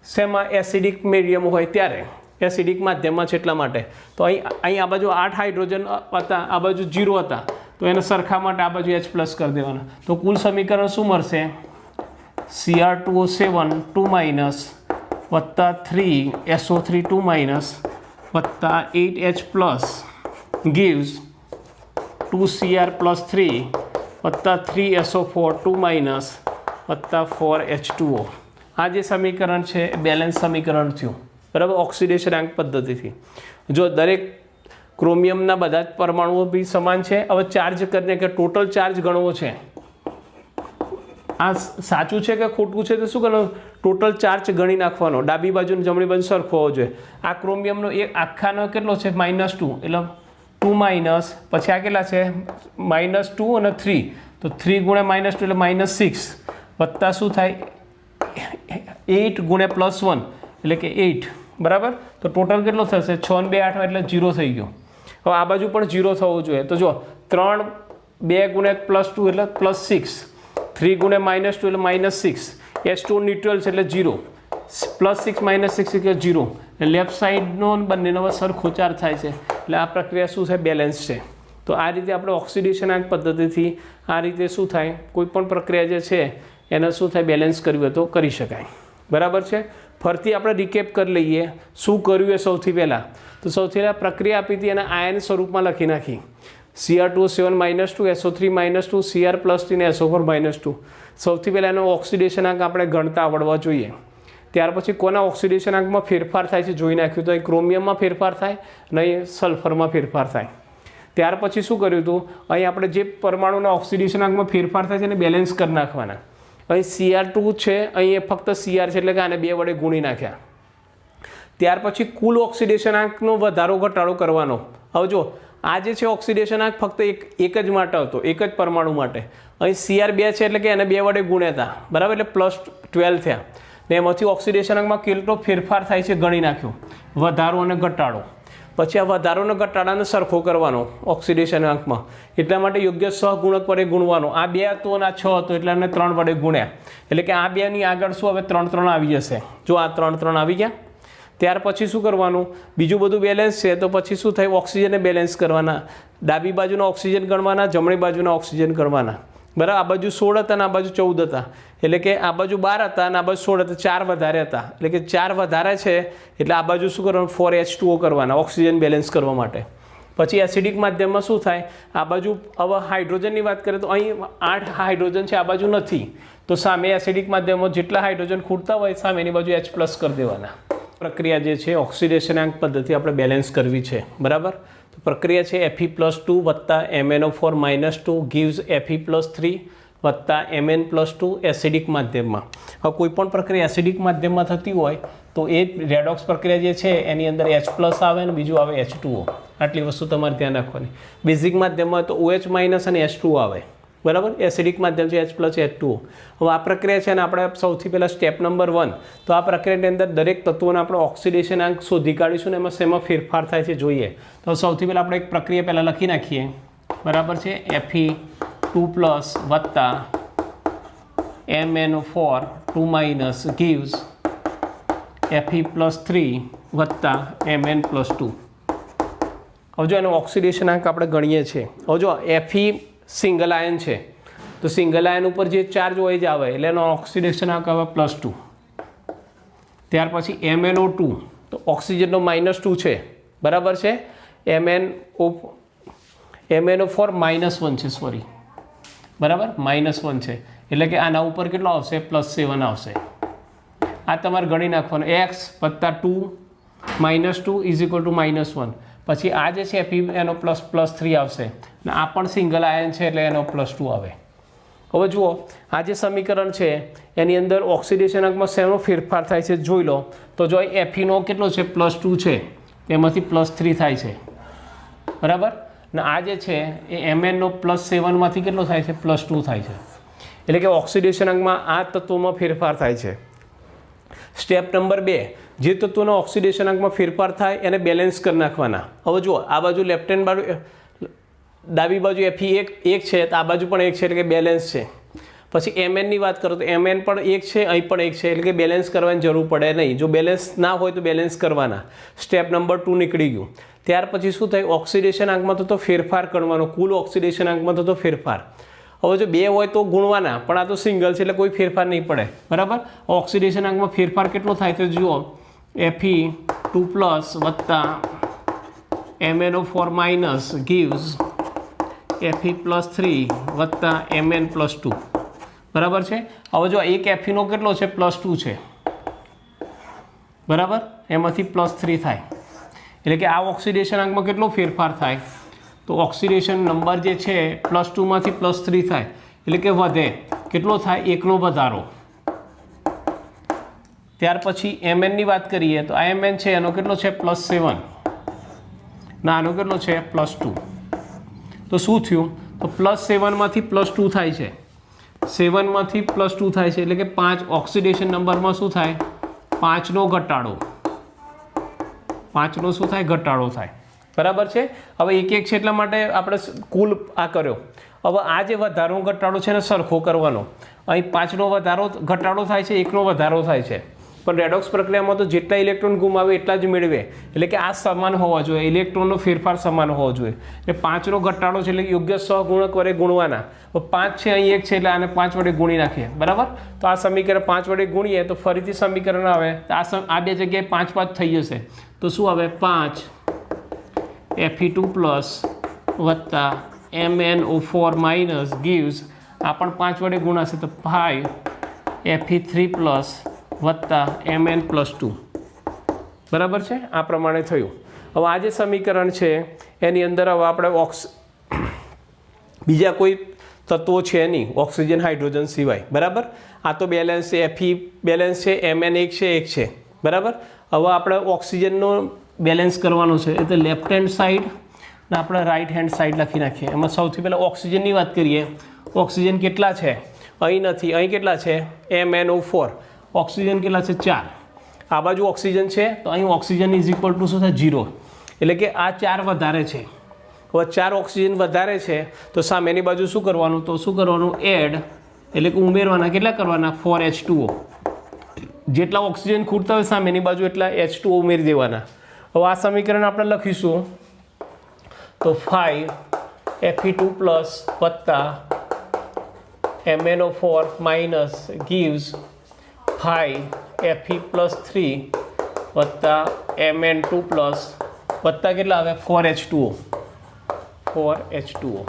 શેમાં? એસિડિક મીડિયમ હોય ત્યારે, એસિડિક માધ્યમમાં છે એટલા માટે. તો અહીં આ બાજુ 8 હાઇડ્રોજન હતા, આ બાજુ 0 હતા, તો એને સરખા માટે આ બાજુ H પ્લસ કરી દેવાના. તો કુલ સમીકરણ શું મળશે? Cr2O7 2 માઇનસ વત્તા 3SO3 2 માઇનસ વત્તા 8H plus gives 2Cr plus 3 વત્તા 3SO4 2 માઇનસ વત્તા 4H2O. આ જે સમીકરણ છે એ બેલેન્સ સમીકરણ થયું. બરાબર? ઓક્સિડેશન આંક પદ્ધતિથી. જો દરેક ક્રોમિયમના બધા જ પરમાણુઓ બી સમાન છે. હવે ચાર્જ કરીને કે ટોટલ ચાર્જ ગણવો છે. આ સાચું છે કે ખોટું છે તો શું કરવાનું? ટોટલ ચાર્જ ગણી નાખવાનો. ડાબી બાજુ અને જમણી બાજુ સરખો હોવો જોઈએ. આ ક્રોમિયમનો એક આખાનો કેટલો છે? -2, એટલે 2 માઇનસ, પછી આ કેટલા છે? -2 અને 3, તો 3 ગુણ્યા -2 એટલે -6 વત્તા શું થાય? 8 ગુણ્યા +1 એટલે કે 8. બરાબર? તો ટોટલ કેટલો થશે? 6 ને 2 8 એટલે 0 થઈ ગયો. હવે આ બાજુ પણ 0 થવું જોઈએ. તો જો 3 2 ગુણ્યા +2 એટલે +6, 3 ગુણ્યા -2 એટલે -6, H2 ન્યુટ્રલ છે એટલે 0, +6 -6 એટલે 0. એટલે લેફ્ટ સાઈડનો બંનેનો સરખો ચાર્જ થાય છે. એટલે આ પ્રક્રિયા શું છે? બેલેન્સ છે. તો આ રીતે આપણે ઓક્સિડેશન આંક પદ્ધતિથી આ રીતે શું થાય? કોઈ પણ પ્રક્રિયા જે છે એને શું થાય? બેલેન્સ કરવી હોય તો કરી શકાય. બરાબર છે? ફરતી આપણે રિકેપ કરી લઈએ શું કર્યું એ. સૌથી પહેલાં તો સૌથી પહેલાં પ્રક્રિયા આપી હતી એને આયન સ્વરૂપમાં લખી નાખી. Cr2O7 -2, SO3 -2, Cr + ને SO4 -2. સૌથી પહેલાં એનો ઓક્સિડેશન આંક આપણે ગણતા આવડવા જોઈએ. ત્યાર પછી કોના ઓક્સિડેશન આંકમાં ફેરફાર થાય છે જોઈ નાખ્યું. તો અહીં ક્રોમિયમમાં ફેરફાર થાય અને અહીં સલ્ફરમાં ફેરફાર થાય. ત્યાર પછી શું કર્યું હતું, અહીં આપણે જે પરમાણુના ઓક્સિડેશન આંકમાં ફેરફાર થાય છે એને બેલેન્સ કરી નાખવાના. અહીં Cr2 છે, અહીં ફક્ત Cr છે એટલે કે આને 2 વડે ગુણી નાખ્યા. ત્યાર પછી કુલ ઓક્સિડેશન આંકનો વધારો ઘટાડો કરવાનો. હવે જો આ જે છે ઓક્સિડેશન આંક ફક્ત એક જ માટે હતો, એક જ પરમાણુ માટે. અહીં Cr2 છે એટલે કે એને 2 વડે ગુણ્યા હતા, બરાબર, એટલે +12 થયા. ને એમાંથી ઓક્સિડેશન આંકમાં કેટલો ફેરફાર થાય છે ગણી નાખ્યો, વધારો અને ઘટાડો. પછી આ વધારો અને ઘટાડાને સરખો કરવાનો ઓક્સિડેશન આંકમાં. એટલા માટે યોગ્ય સહગુણક વડે ગુણવાનો. આ 2 હતો અને આ 6 હતો એટલે એને 3 વડે ગુણ્યા. એટલે કે આ 2ની આગળ શું હવે 3 આવી જશે. જો આ 3 આવી ગયા. ત્યાર પછી શું કરવાનું, બીજું બધું બેલેન્સ છે તો પછી શું થાય, ઓક્સિજનને બેલેન્સ કરવાના. ડાબી બાજુના ઓક્સિજન ગણવાના, જમણી બાજુના ઓક્સિજન ગણવાના, બરાબર. આ બાજુ 16 હતા અને આ બાજુ 14 હતા, એટલે કે આ બાજુ 12 હતા અને આ બાજુ 16 હતા, 4 વધારે હતા. એટલે કે 4 વધારે છે એટલે આ બાજુ શું કરવાનું, 4H2O કરવાના ઓક્સિજન બેલેન્સ કરવા માટે. પછી એસિડિક માધ્યમમાં શું થાય, આ બાજુ હવે હાઇડ્રોજનની વાત કરીએ તો અહીં 8 હાઇડ્રોજન છે, આ બાજુ નથી. તો સામે એસિડિક માધ્યમમાં જેટલા હાઇડ્રોજન ખૂટતા હોય સામેની બાજુ H+ કરી દેવાના. પ્રક્રિયા જે છે ઓક્સિડેશન આંક પદ્ધતિ આપણે બેલેન્સ કરવી છે, બરાબર. તો પ્રક્રિયા છે Fe+2 + MnO4 - 2 gives Fe+3 + Mn+2 acidic માધ્યમમાં. હવે કોઈ પણ પ્રક્રિયા એસિડિક માધ્યમમાં થતી હોય તો એ રેડોક્સ પ્રક્રિયા જે છે એની અંદર H+ આવે અને બીજું આવે H2O. આટલી વસ્તુ તમારે ધ્યાન રાખવાની. બેઝિક માધ્યમમાં તો OH- અને H2O આવે, બરાબર. એસિડિક માધ્યમ છે H+ H2O. હવે આ પ્રક્રિયા છે ને આપણે સૌથી પહેલાં સ્ટેપ નંબર 1, તો આ પ્રક્રિયાની અંદર દરેક તત્વોને આપણે ઓક્સિડેશન આંક શોધી કાઢીશું ને એમાં શેમાં ફેરફાર થાય છે જોઈએ. તો સૌથી પહેલાં આપણે એક પ્રક્રિયા પહેલાં લખી નાખીએ, બરાબર છે. Fe2+ + MnO4 2- gives Fe+3 + Mn+2. હવે જો એનો ઓક્સિડેશન આંક આપણે ગણીએ છીએ. હવે જો Fe સિંગલ આયન છે તો સિંગલ આયન ઉપર જે ચાર્જ હોય જ આવે એટલે એનો ઓક્સિડેશન આંક આવે +2. ત્યાર પછી MnO2 તો ઓક્સિજનનો -2 છે, બરાબર છે. MnO4 -1 છે, સોરી, બરાબર, -1 છે. એટલે કે આના ઉપર કેટલો આવશે, +7 આવશે. આ તમારે ગણી નાખવાનું. x + 2 -2 = -1. પછી આ જે છે એનો +3 આવશે ને આ પણ સિંગલ આયન છે એટલે એનો +2 આવે. હવે જુઓ આ જે સમીકરણ છે એની અંદર ઓક્સિડેશન આંકમાં શેનો ફેરફાર થાય છે જોઈ લો. તો જો Feનો કેટલો છે, +2 છે, તેમાંથી +3 થાય છે, બરાબર. ને આ જે છે એ Mnનો +7માંથી કેટલો થાય છે, +2 થાય છે. એટલે કે ઓક્સિડેશન આંકમાં આ તત્વોમાં ફેરફાર થાય છે. સ્ટેપ નંબર 2, જે તત્વોના ઓક્સિડેશન આંકમાં ફેરફાર થાય એને બેલેન્સ કરી નાખવાના. હવે જુઓ આ બાજુ લેફ્ટ હેન્ડ બાજુ ડાબી બાજુ Fe એક છે તો આ બાજુ પણ 1 છે એટલે કે બેલેન્સ છે. પછી Mnની વાત કરો તો Mn પણ 1 છે, અહીં પણ 1 છે, એટલે કે બેલેન્સ કરવાની જરૂર પડે નહીં. જો બેલેન્સ ના હોય તો બેલેન્સ કરવાના. સ્ટેપ નંબર 2 નીકળી ગયું. ત્યાર પછી શું થાય, ઓક્સિડેશન આંકમાં થતો ફેરફાર કરવાનો, કુલ ઓક્સિડેશન આંકમાં થતો ફેરફાર. હવે જો 2 હોય તો ગુણવાના, પણ આ તો સિંગલ છે એટલે કોઈ ફેરફાર નહીં પડે, બરાબર. ઓક્સિડેશન આંકમાં ફેરફાર કેટલો થાય તો જુઓ, Fe2+ + MnO4- gives Fe+3 + Mn+2, બરાબર છે. હવે જો એક Feનો કેટલો છે, +2 છે, બરાબર, એમાંથી +3 થાય. એટલે કે આ ઓક્સિડેશન આંકમાં કેટલો ફેરફાર થાય, તો ઓક્સિડેશન નંબર જે છે +2માંથી +3 થાય એટલે કે વધે. કેટલો થાય, 1નો વધારો. ત્યાર પછી Mnની વાત કરીએ તો આ Mn છે એનો કેટલો છે, +7, ના આનો કેટલો છે, +2. તો શું થયું, તો +7માંથી +2 થાય છે, 7માંથી +2 થાય છે એટલે કે 5. ઓક્સિડેશન નંબરમાં શું થાય, 5નો ઘટાડો, 5નો શું થાય, ઘટાડો થાય, બરાબર છે. હવે એક છે એટલા માટે આપણે કુલ આ કર્યો. હવે આ જે વધારો ઘટાડો છે એને સરખો કરવાનો. અહીં 5નો વધારો ઘટાડો થાય છે, 1નો વધારો થાય છે. પણ રેડોક્સ પ્રક્રિયામાં તો જેટલા ઇલેક્ટ્રોન ગુમાવે એટલા જ મેળવે. એટલે કે આ સમાન હોવા જોઈએ, ઇલેક્ટ્રોનનો ફેરફાર સમાન હોવો જોઈએ. એટલે 5નો ઘટાડો છે એટલે યોગ્ય સહગુણક વડે ગુણવાના. 5 છે, અહીં 1 છે એટલે આને 5 વડે ગુણી નાખીએ, બરાબર. તો આ સમીકરણ 5 વડે ગુણીએ તો ફરીથી સમીકરણ આવે, આ બે જગ્યાએ 5 થઈ જશે. તો શું આવે, 5 Fe2+ વત્તા MnO4 માઇનસ ગીવ્સ આ પણ 5 વડે ગુણાશે તો 5 Fe3 પ્લસ વત્તા Mn+2 બરાબર છે. આ પ્રમાણે થયું. હવે આ જે સમીકરણ છે એની અંદર હવે આપણે બીજા કોઈ તત્વો છે નહીં ઓક્સિજન હાઇડ્રોજન સિવાય. બરાબર. આ તો બેલેન્સ છે, Fe બેલેન્સ છે, Mn એક છે, એક છે. બરાબર. હવે આપણે ઓક્સિજનનો બેલેન્સ કરવાનો છે એટલે લેફ્ટ હેન્ડ સાઈડ ને આપણે રાઈટ હેન્ડ સાઈડ લખી નાખીએ. એમાં સૌથી પહેલાં ઓક્સિજનની વાત કરીએ. ઓક્સિજન કેટલા છે? અહીં નથી, અહીં કેટલા છે? MnO4. ઓક્સિજન કેટલા છે? 4. આ બાજુ ઓક્સિજન છે તો અહીં ઓક્સિજન ઇઝ ઇક્વલ ટુ શું થાય? 0. એટલે કે આ 4 વધારે છે. હવે 4 ઓક્સિજન વધારે છે તો સામેની બાજુ શું કરવાનું? તો શું કરવાનું? એડ એટલે કે ઉમેરવાના. કેટલા કરવાના? 4H2O. જેટલા ઓક્સિજન ખૂટતા હોય સામેની બાજુ એટલા H2O ઉમેરી દેવાના. હવે આ સમીકરણ આપણે લખીશું તો 5 Fe2 પ્લસ વત્તા MnO4 માઇનસ ગીવ્સ 5 Fe+3 વત્તા Mn2 પ્લસ વત્તા કેટલા આવે? 4H2O. 4H2O.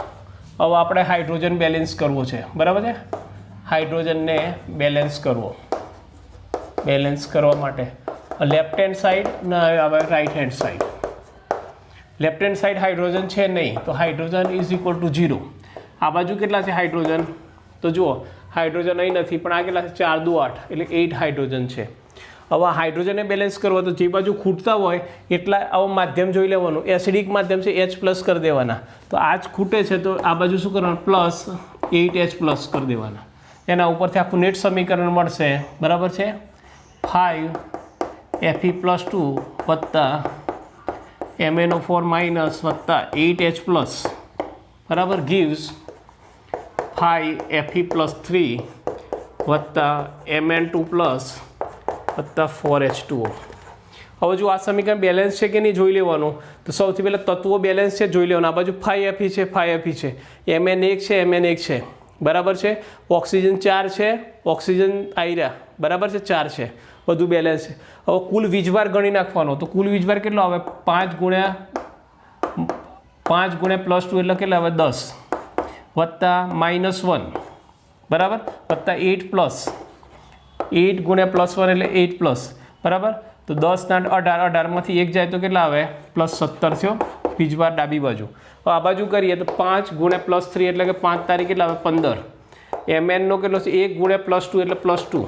હવે આપણે હાઇડ્રોજન બેલેન્સ કરવો છે. બરાબર છે. હાઇડ્રોજનને બેલેન્સ કરવો. બેલેન્સ કરવા માટે લેફ્ટ હેન્ડ સાઈડ ને હવે right hand side. Left hand side hydrogen છે નહીં તો હાઇડ્રોજન ઇઝ ઇક્વલ ટુ 0. આ બાજુ કેટલા છે હાઇડ્રોજન? તો જુઓ હાઇડ્રોજન અહીં નથી પણ આ કેટલા છે? 4 દુ 8 એટલે 8 હાઇડ્રોજન છે. હવે હાઇડ્રોજનને બેલેન્સ કરવા તો જે બાજુ ખૂટતા હોય એટલા આવું માધ્યમ જોઈ લેવાનું. એસિડિક માધ્યમ છે, H પ્લસ કરી દેવાના. તો આ જ ખૂટે છે તો આ બાજુ શું કરવાનું? પ્લસ 8H પ્લસ કરી દેવાના. એના ઉપરથી આખું નેટ સમીકરણ મળશે. બરાબર છે. 5 Fe+2 વત્તા MnO4 માઇનસ વત્તા 8H પ્લસ બરાબર ગીવ્સ 5 Fe+3 વત્તા Mn2 પ્લસ વત્તા 4H2O. હવે જો આ સમીકરણ બેલેન્સ છે કે નહીં જોઈ લેવાનું. તો સૌથી પહેલાં તત્વો બેલેન્સ છે જોઈ લેવાનું. આ બાજુ 5Fe છે, 5Fe છે, Mn એક છે, Mn એક છે. બરાબર છે. ઓક્સિજન 4 છે, ઓક્સિજન આયરા બરાબર છે 4 છે, બધું બેલેન્સ છે. હવે કુલ વીજભાર ગણી નાખવાનો. તો કુલ વીજભાર કેટલો આવે? 5 ગુણ્યા +2 એટલે કેટલા આવે? 10 વત્તા -1 બરાબર વત્તા 8 પ્લસ 8 ગુણ્યા +1 એટલે 8 પ્લસ બરાબર. તો 10 ના 18, 18માંથી 1 જાય તો કેટલા આવે? +17 થયો વીજભાર ડાબી બાજુ. હવે આ બાજુ કરીએ તો 5 ગુણ્યા +3 એટલે કે 5 તારીખ કેટલા આવે? 15. Mn નો કેટલો છે? 1 ગુણ્યા +2 એટલે +2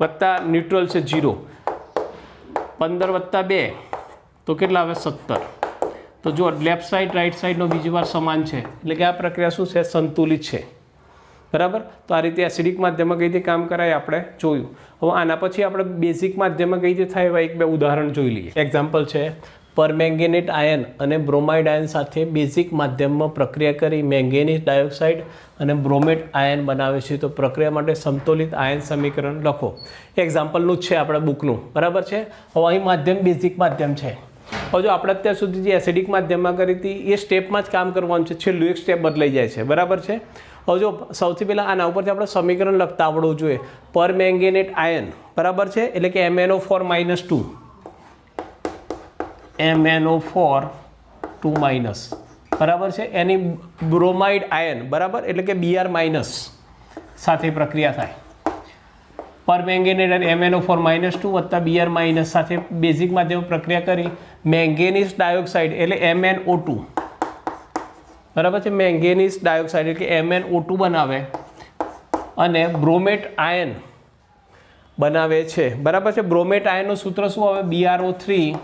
વત્તા ન્યુટ્રલ છે 0. 15 વત્તા 2 તો કેટલા આવે? 17. તો જો લેફ્ટ સાઈડ રાઈટ સાઈડનો વીજભાર સમાન છે એટલે કે આ પ્રક્રિયા શું છે? સંતુલિત છે. બરાબર. તો આ રીતે એસિડિક માધ્યમમાં કઈ રીતે કામ કરાય આપણે જોયું. હવે આના પછી આપણે બેઝિક માધ્યમમાં કઈ રીતે થાય એવા એક બે ઉદાહરણ જોઈ લઈએ. એક્ઝામ્પલ છે પરમેંગેનેટ આયન અને બ્રોમાઇડ આયન સાથે બેઝિક માધ્યમમાં પ્રક્રિયા કરી મેંગેનીઝ ડાયોક્સાઇડ અને બ્રોમેટ આયન બનાવે છે. તો પ્રક્રિયા માટે સમતોલિત આયન સમીકરણ લખો. એક્ઝામ્પલનું જ છે આપણા બુકનું. બરાબર છે. હવે અહીં માધ્યમ બેઝિક માધ્યમ છે. હવે જો આપણે અત્યાર સુધી જે એસિડિક માધ્યમમાં કરી હતી એ સ્ટેપમાં જ કામ કરવાનું છે. છેલ્લું એક સ્ટેપ બદલાઈ જાય છે. બરાબર છે. હવે જો સૌથી પહેલાં આના ઉપરથી આપણે સમીકરણ લખતા આવડવું જોઈએ. પરમેંગેનેટ આયન બરાબર છે એટલે કે MnO4 -2 MnO4 2- બરાબર છે. એની બ્રોમાઇડ આયન બરાબર એટલે કે Br- સાથે પ્રક્રિયા થાય. પરમેંગેનેટ અને MnO4 -2 વત્તા Br- સાથે બેઝિક માધ્યમ પ્રક્રિયા કરી મેંગેનીઝ ડાયોક્સાઇડ એટલે MnO2 બરાબર છે. મેંગેનીઝ ડાયોક્સાઇડ એટલે કે MnO2 બનાવે અને બ્રોમેટ આયન બનાવે છે. બરાબર છે. બ્રોમેટ આયનનું સૂત્ર શું આવે? BrO3-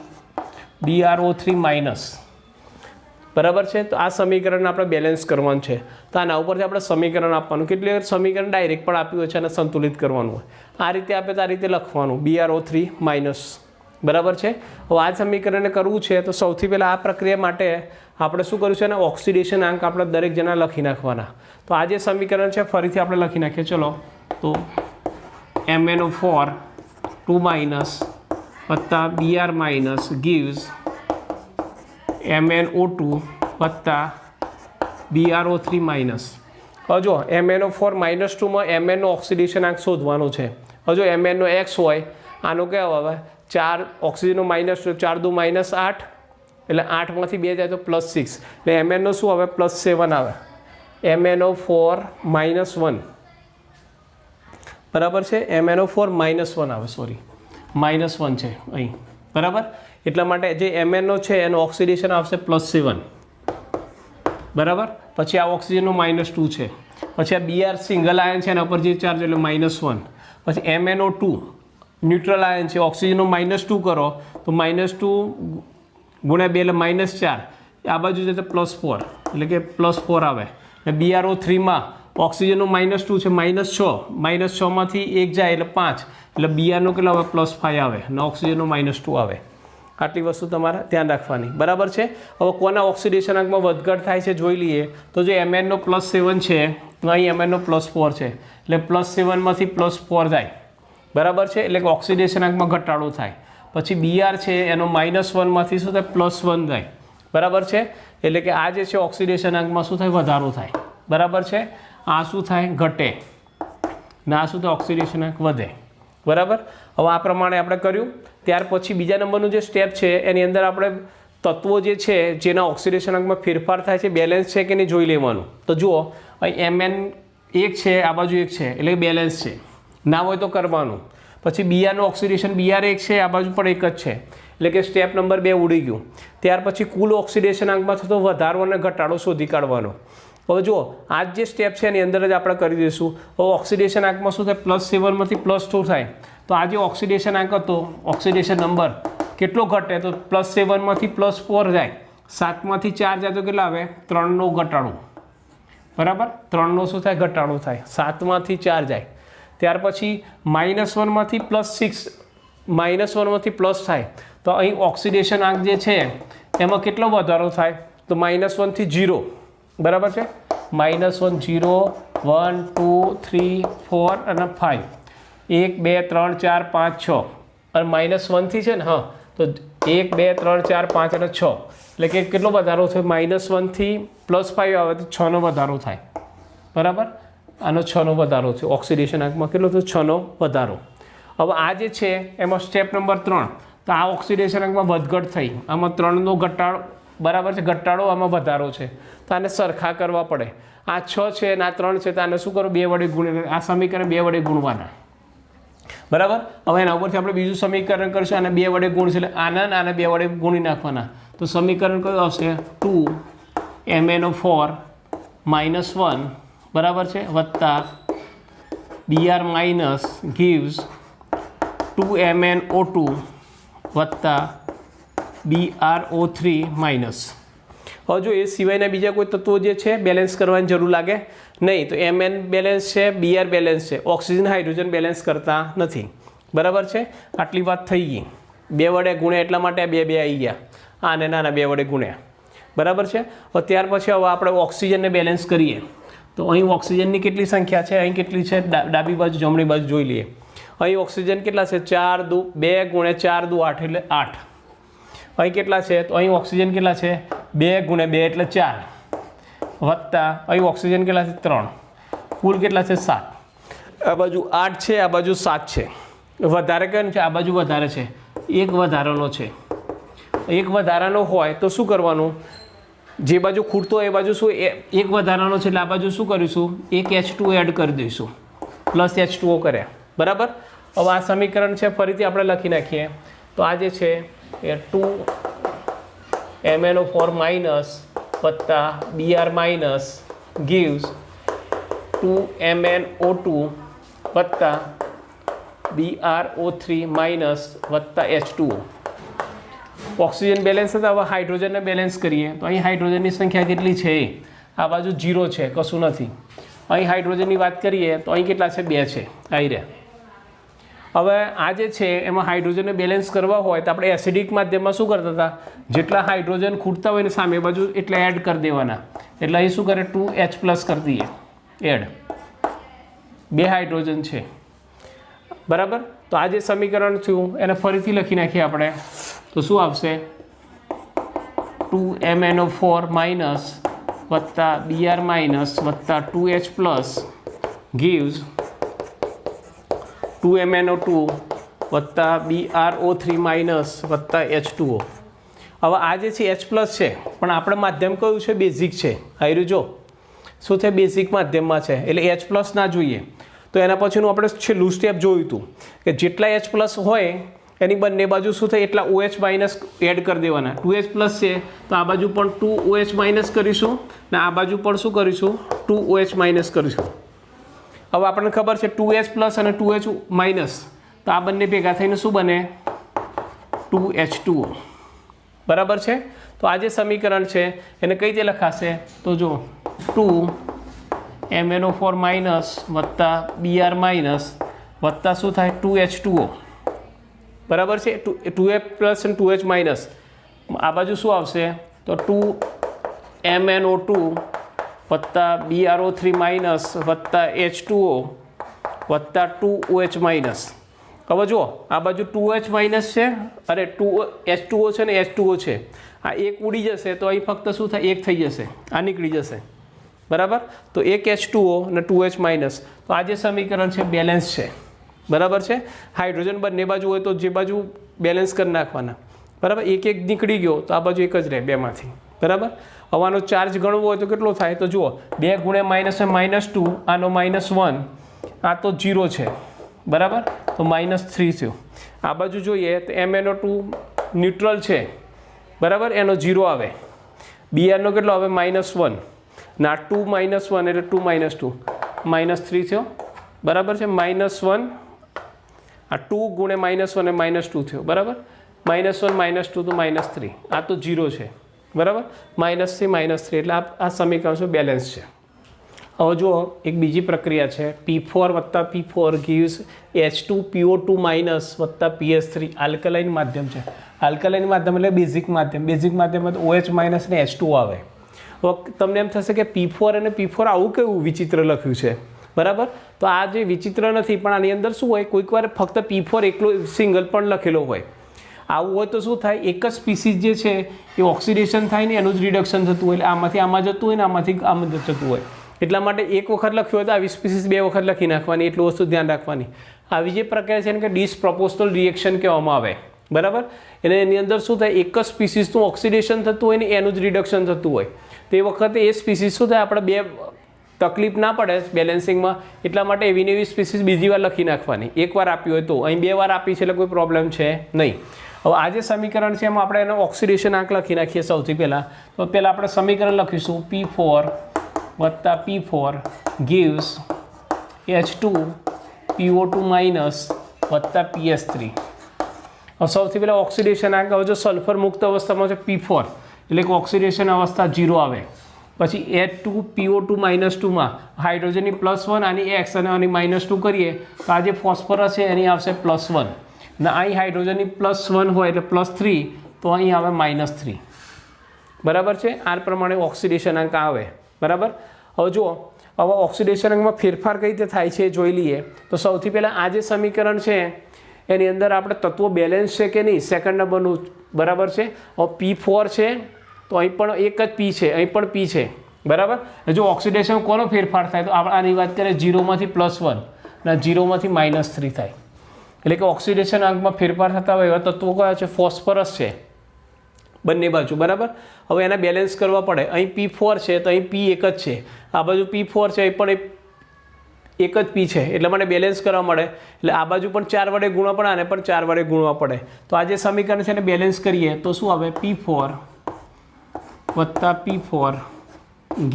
બરાબર છે. તો આ સમીકરણ આપણે બેલેન્સ કરવાનું છે. તો આના ઉપરથી આપણે સમીકરણ આપવાનું. કેટલી સમીકરણ ડાયરેક્ટ પણ આપ્યું હોય છે અને સંતુલિત કરવાનું હોય. આ રીતે આપે તો આ રીતે લખવાનું BrO3- બરાબર છે. હવે આ સમીકરણને કરવું છે તો સૌથી પહેલાં આ પ્રક્રિયા માટે આપણે શું કર્યું છે અને ઓક્સિડેશન આંક આપણે દરેક જણા લખી નાખવાના. તો આ જે સમીકરણ છે ફરીથી આપણે લખી નાખીએ. ચલો તો MnO4 2- વત્તા Br- gives MnO2 વત્તા BrO3-. હવે જો MnO4 -2માં Mn નો ઓક્સિડેશન આંક શોધવાનો છે. હવે જો Mn નો x હોય આનો કેવો આવે? 4 ઓક્સિજનનો -2 4 દુ -8 એટલે 8માંથી 2 જાય તો +6 એટલે MnO શું આવે +7 આવે MnO4 -1 બરાબર છે MnO4 -1 આવે સોરી -1 છે અહીં બરાબર એટલા માટે જે MnO છે એનું ઓક્સિડેશન આવશે +7 બરાબર પછી આ ઓક્સિજનનું -2 છે પછી આ Br સિંગલ આયન છે એના ઉપર જે ચાર્જ એટલે -1 પછી MnO2 ન્યુટ્રલ આયન છે ઓક્સિજનનો -2 કરો તો -2 ગુણ્યા 2 એટલે -4 આ બાજુ છે તો +4 એટલે કે +4 આવે અને BrO3 ઓક્સિજનનું -2 છે -6 -6માંથી 1 જાય એટલે 5 એટલે Brનો કેટલો આવે +5 આવે અને ઓક્સિજનનો -2 આવે આટલી વસ્તુ તમારે ધ્યાન રાખવાની બરાબર છે હવે કોના ઓક્સિડેશન આંકમાં વધઘટ થાય છે જોઈ લઈએ તો જો Mnનો +7 છે તો અહીં Mnનો +4 છે એટલે +7માંથી +4 જાય બરાબર છે એટલે કે ઓક્સિડેશન આંકમાં ઘટાડો થાય પછી Br છે એનો -1માંથી શું થાય +1 જાય બરાબર છે એટલે કે આ જે છે ઓક્સિડેશન આંકમાં શું થાય વધારો થાય બરાબર છે આ શું થાય ઘટે ને આ શું થાય ઓક્સિડેશન આંક વધે બરાબર હવે આ પ્રમાણે આપણે કર્યું ત્યાર પછી બીજા નંબરનું જે સ્ટેપ છે એની અંદર આપણે તત્વો જે છે જેના ઓક્સિડેશન આંકમાં ફેરફાર થાય છે બેલેન્સ છે કે નહીં જોઈ લેવાનું તો જુઓ અહીં Mn એક છે આ બાજુ એક છે એટલે બેલેન્સ છે ના હોય તો કરવાનું પછી Brનું ઓક્સિડેશન Br એક છે આ બાજુ પણ એક જ છે એટલે કે સ્ટેપ નંબર 2 ઉડી ગયું ત્યાર પછી કુલ ઓક્સિડેશન આંકમાં થતો વધારો અને ઘટાડો શોધી કાઢવાનો હવે જુઓ આ જે સ્ટેપ છે એની અંદર જ આપણે કરી દઈશું હવે ઓક્સિડેશન આંકમાં શું થાય +7માંથી +2 થાય તો આ જે ઓક્સિડેશન આંક હતો ઓક્સિડેશન નંબર કેટલો ઘટે તો +7માંથી +4 જાય 7માંથી 4 જાય તો કેટલા આવે 3નો ઘટાડો બરાબર 3નો શું થાય ઘટાડો થાય 7માંથી 4 જાય ત્યાર પછી -1માંથી +6 -1માંથી પ્લસ થાય તો અહીં ઓક્સિડેશન આંક જે છે એમાં કેટલો વધારો થાય તો -1 થી 0 બરાબર છે -1 0 1 2 3 4 અને 5 1 2 3 4 5 6 અને -1 થી છે ને હા તો 1 2 3 4 5 અને 6 એટલે કે કેટલો વધારો થયો -1 થી +5 આવે તો 6નો વધારો થાય બરાબર આનો 6નો વધારો છે ઓક્સિડેશન આંકમાં કેટલો થયો 6નો વધારો હવે આ જે છે એમાં સ્ટેપ નંબર 3 તો આ ઓક્સિડેશન આંકમાં વધઘટ થઈ આમાં 3નો ઘટાડો બરાબર છે ઘટાડો આમાં વધારો છે તો આને સરખા કરવા પડે આ 6 છે અને આ 3 છે તો આને શું કરો 2 વડે ગુણી આ સમીકરણ 2 વડે ગુણવાના બરાબર હવે એના ઉપરથી આપણે બીજું સમીકરણ કરીશું આને 2 વડે ગુણીશું એટલે આને 2 વડે ગુણી નાખવાના તો સમીકરણ કયું આવશે 2 MnO4 -1 બરાબર છે વત્તા Br માઇનસ gives 2 MnO2 વત્તા BrO3 માઇનસ હવે જો એ સિવાયના બીજા કોઈ તત્વો જે છે બેલેન્સ કરવાની જરૂર લાગે નહીં તો Mn બેલેન્સ છે Br બેલેન્સ છે ઓક્સિજન હાઇડ્રોજન બેલેન્સ કરતા નથી બરાબર છે આટલી વાત થઈ ગઈ 2 વડે ગુણ્યા એટલા માટે આ 2 આવી ગયા આને નાના 2 વડે ગુણ્યા બરાબર છે હવે ત્યાર પછી હવે આપણે ઓક્સિજનને બેલેન્સ કરીએ તો અહીં ઓક્સિજનની કેટલી સંખ્યા છે અહીં કેટલી છે ડાબી બાજુ જમણી બાજુ જોઈ લઈએ અહીં ઓક્સિજન કેટલા છે 4 2 ગુણ્યા 4 2 8 એટલે 8 અહીં કેટલા છે તો અહીં ઓક્સિજન કેટલા છે 2 ગુણ્યા 2 એટલે 4 વત્તા અહીં ઓક્સિજન કેટલા છે 3 કુલ કેટલા છે 7 આ બાજુ 8 છે આ બાજુ 7 છે વધારે કયું છે આ બાજુ વધારે છે એક વધારાનો છે એક વધારાનો હોય તો શું કરવાનું જે બાજુ ખૂટતો એ બાજુ શું એક વધારાનો છે એટલે આ બાજુ શું કરીશું એક H2 એડ કરી દઈશું પ્લસ H2O કર્યા બરાબર હવે આ સમીકરણ છે ફરીથી આપણે લખી નાખીએ તો આ જે છે એ 2 MnO4 માઇનસ વત્તા Br માઇનસ gives 2 MnO2 વત્તા BrO3 માઇનસ વત્તા H2O ઓક્સિજન બેલેન્સ હતા હવે હાઇડ્રોજનને બેલેન્સ કરીએ તો અહીં હાઇડ્રોજનની સંખ્યા કેટલી છે આ બાજુ 0 છે કશું નથી અહીં હાઇડ્રોજનની વાત કરીએ તો અહીં કેટલા છે 2 છે આવી રહ્યા હવે આ જે છે એમાં હાઇડ્રોજનને બેલેન્સ કરવા હોય તો આપણે એસિડિક માધ્યમમાં શું કરતા હતા જેટલા હાઇડ્રોજન ખૂટતા હોય ને સામે બાજુ એટલે એડ કરી દેવાના એટલે અહીં શું કરે 2H+ કરી દઈએ એડ 2 હાઇડ્રોજન છે બરાબર તો આ જે સમીકરણ થયું એને ફરીથી લખી નાખીએ આપણે તો શું આવશે 2 MnO4 માઇનસ વત્તા Br માઇનસ વત્તા 2H+ gives 2 MnO2 વત્તા BrO3 માઇનસ વત્તા H2O હવે આ જે છે H પ્લસ છે પણ આપણે માધ્યમ કયું છે બેઝિક છે આયરું જો શું છે બેઝિક માધ્યમમાં છે એટલે H પ્લસ ના જોઈએ તો એના પછીનું આપણે છેલ્લું સ્ટેપ જોયું હતું કે જેટલા H પ્લસ હોય એની બંને બાજુ શું થાય એટલા OH માઇનસ એડ કરી દેવાના 2H પ્લસ છે તો આ બાજુ પણ 2OH માઇનસ કરીશું ને આ બાજુ પણ શું કરીશું 2OH માઇનસ કરીશું હવે આપણને ખબર છે 2H પ્લસ અને 2H માઇનસ તો આ બંને ભેગા થઈને શું બને 2H2O બરાબર છે તો આ જે સમીકરણ છે એને કઈ રીતે લખાશે તો જો 2 MnO4 માઇનસ વત્તા Br માઇનસ વત્તા શું થાય 2H2O બરાબર છે 2H પ્લસ અને 2H માઇનસ આ બાજુ શું આવશે તો 2 MnO2 વત્તા BrO3 માઇનસ વત્તા H2O વત્તા 2OH માઇનસ હવે જુઓ આ બાજુ 2H માઇનસ છે અરે 2H2O છે ને H2O છે આ એક ઉડી જશે તો અહીં ફક્ત શું થાય એક થઈ જશે આ નીકળી જશે બરાબર તો એક H2O અને 2H માઇનસ તો આ જે સમીકરણ છે બેલેન્સ છે બરાબર છે હાઇડ્રોજન બંને બાજુ હોય તો જે બાજુ બેલેન્સ કરી નાખવાના બરાબર એક એક નીકળી ગયો તો આ બાજુ એક જ રહે બેમાંથી બરાબર હવે આનો ચાર્જ ગણવો હોય તો કેટલો થાય તો જુઓ 2 ગુણ્યા માઇનસ -2 આનો -1 આ તો 0 છે બરાબર તો -3 થયો આ બાજુ જોઈએ તો MnO2 ન્યુટ્રલ છે બરાબર એનો 0 આવે Brનો કેટલો આવે -1 ના 2 -1 એટલે 2 -2 -3 થયો બરાબર છે -1 આ 2 ગુણ્યા -1 અને -2 થયો બરાબર -1 -2 તો -3 આ તો 0 છે બરાબર -3 -3 એટલે આ સમીકરણ શું બેલેન્સ છે હવે જુઓ એક બીજી પ્રક્રિયા છે P4 વત્તા P4 gives H2PO2 માઇનસ વત્તા PS3 આલ્કલાઇન માધ્યમ છે આલ્કલાઇન માધ્યમ એટલે બેઝિક માધ્યમમાં OH માઇનસ ને H2 આવે હવે તમને એમ થશે કે P4 અને P4 આવું કેવું વિચિત્ર લખ્યું છે બરાબર તો આ જે વિચિત્ર નથી પણ આની અંદર શું હોય કોઈક વાર ફક્ત P4 એકલો સિંગલ પણ લખેલો હોય આવું હોય તો શું થાય એક જ સ્પીસીસ જે છે એ ઓક્સિડેશન થાય ને એનું જ રિડક્શન થતું હોય એટલે આમાંથી આમાં જતું હોય ને આમાંથી આમાં જતું હોય એટલા માટે એક વખત લખ્યું હોય તો આવી સ્પીસીસ 2 વખત લખી નાખવાની એટલું વસ્તુ ધ્યાન રાખવાની આવી જે પ્રક્રિયા છે એને કે ડિસપ્રોપોર્શનલ રિએક્શન કહેવામાં આવે બરાબર એટલે એની અંદર શું થાય એક જ સ્પીસીસનું ઓક્સિડેશન થતું હોય ને એનું જ રિડક્શન થતું હોય તે વખતે એ સ્પીસીસ શું થાય આપણે બે તકલીફ ના પડે બેલેન્સિંગમાં એટલા માટે એવી ને એવી સ્પીસીસ બીજી વાર લખી નાખવાની એકવાર આપી હોય તો અહીં 2 વાર આપી છે એટલે કોઈ પ્રોબ્લેમ છે નહીં હવે આ જે સમીકરણ છે એમાં આપણે એનો ઓક્સિડેશન આંક લખી નાખીએ સૌથી પહેલાં તો પહેલાં આપણે સમીકરણ લખીશું P4 વત્તા P4 gives H2PO2 માઇનસ વત્તા PS3 હવે સૌથી પહેલાં ઓક્સિડેશન આંક હવે જો સલ્ફર મુક્ત અવસ્થામાં છે P4 એટલે કે ઓક્સિડેશન અવસ્થા 0 આવે પછી H2PO2 -2માં હાઇડ્રોજનની +1 આની X અને આની -2 કરીએ તો આ જે ફોસ્ફરસ છે એની આવશે +1 ને અહીં હાઇડ્રોજનની +1 હોય એટલે +3 તો અહીં આવે -3 બરાબર છે આ પ્રમાણે ઓક્સિડેશન અંક આવે બરાબર હવે જુઓ હવે ઓક્સિડેશન અંકમાં ફેરફાર કઈ રીતે થાય છે જોઈ લઈએ તો સૌથી પહેલાં આ જે સમીકરણ છે એની અંદર આપણે તત્વો બેલેન્સ છે કે નહીં સેકન્ડ નંબરનું બરાબર છે હવે P4 છે તો અહીં પણ એક જ P છે અહીં પણ P છે બરાબર જો ઓક્સિડેશન કોનો ફેરફાર થાય તો આપણે આની વાત કરીએ 0માંથી +1 અને 0માંથી -3 થાય એટલે કે ઓક્સિડેશન અંકમાં ફેરફાર થતા હોય એવા તત્વો કયા છે ફોસ્ફરસ છે બંને બાજુ બરાબર હવે એના બેલેન્સ કરવા પડે અહીં P4 છે તો અહીં P એક જ છે આ બાજુ P4 છે અહીં પણ એક જ P છે એટલે મને બેલેન્સ કરવા મળે એટલે આ બાજુ પણ 4 વડે ગુણવા પડે અને પણ 4 વડે ગુણવા પડે તો આ જે સમીકરણ છે એને બેલેન્સ કરીએ તો શું આવે P4 વત્તા P4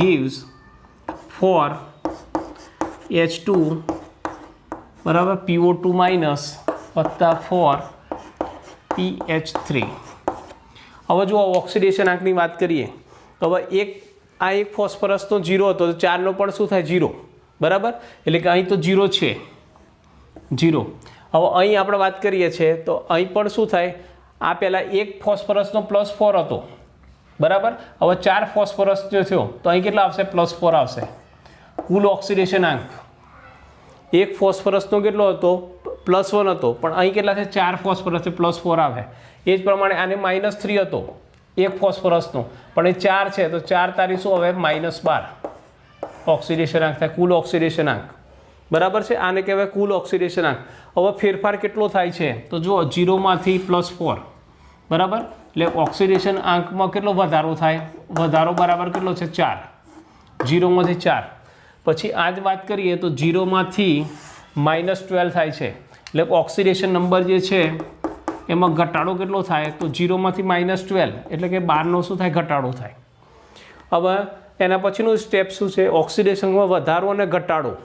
gives 4 H2 બરાબર PO2 માઇનસ વત્તા 4 PH3 હવે જો ઓક્સિડેશન આંકની વાત કરીએ તો હવે એક ફોસ્ફરસ તો 0 હતો તો 4નો પણ શું થાય 0 બરાબર એટલે કે અહીં તો 0 છે 0 હવે અહીં આપણે વાત કરીએ છીએ તો અહીં પણ શું થાય આ પહેલાં એક ફોસ્ફરસનો +4 હતો બરાબર હવે 4 ફોસ્ફરસ જો થયો તો અહીં કેટલા આવશે +4 આવશે કુલ ઓક્સિડેશન આંક એક ફોસ્ફરસનો કેટલો હતો +1 હતો પણ અહીં કેટલા છે 4 ફોસ્ફરસ છે +4 આવે એ જ પ્રમાણે આને -3 હતો એક ફોસ્ફરસનો પણ એ 4 છે તો 4 તારી શું હવે -12 ઓક્સિડેશન આંક થાય કુલ ઓક્સિડેશન આંક બરાબર છે આને કહેવાય કુલ ઓક્સિડેશન આંક હવે ફેરફાર કેટલો થાય છે તો જુઓ 0માંથી +4 બરાબર એટલે ઓક્સિડેશન આંકમાં કેટલો વધારો થાય? વધારો બરાબર કેટલો છે? 4. 0માંથી 4. પછી આ જ વાત કરીએ તો 0માંથી -12 થાય છે, એટલે ઓક્સિડેશન નંબર જે છે એમાં ઘટાડો કેટલો થાય? તો 0માંથી -12 એટલે કે 12નો શું થાય? ઘટાડો થાય. હવે એના પછીનું સ્ટેપ શું છે? ઓક્સિડેશનમાં વધારો અને ઘટાડો.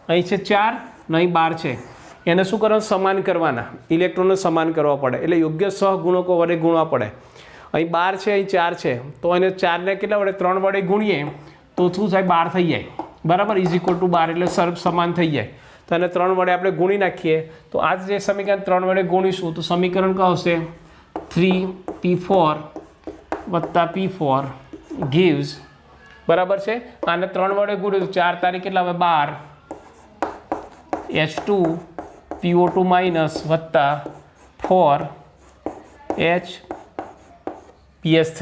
અહીં છે 4 ને અહીં 12 છે, એને શું કરવાનું? સમાન કરવાના, ઇલેક્ટ્રોનને સમાન કરવા પડે, એટલે યોગ્ય સહગુણકો વડે ગુણવા પડે. અહીં 12 છે, અહીં 4 છે, તો એને 4ને કેટલા વડે? 3 વડે ગુણીએ તો શું થાય? 12 થઈ જાય. બરાબર, ઇઝ ઇક્વલ ટુ 12 એટલે સર્વ સમાન થઈ જાય. તો એને 3 વડે આપણે ગુણી નાખીએ તો આ જે સમીકરણ 3 વડે ગુણીશું તો સમીકરણ કયું આવશે? 3p4 વત્તા p4 gives, બરાબર છે. આને 3 વડે ગુણ્યું તો 4 તારીખ કેટલા આવે? 12 H2PO2 માઇનસ વત્તા 4HPS3,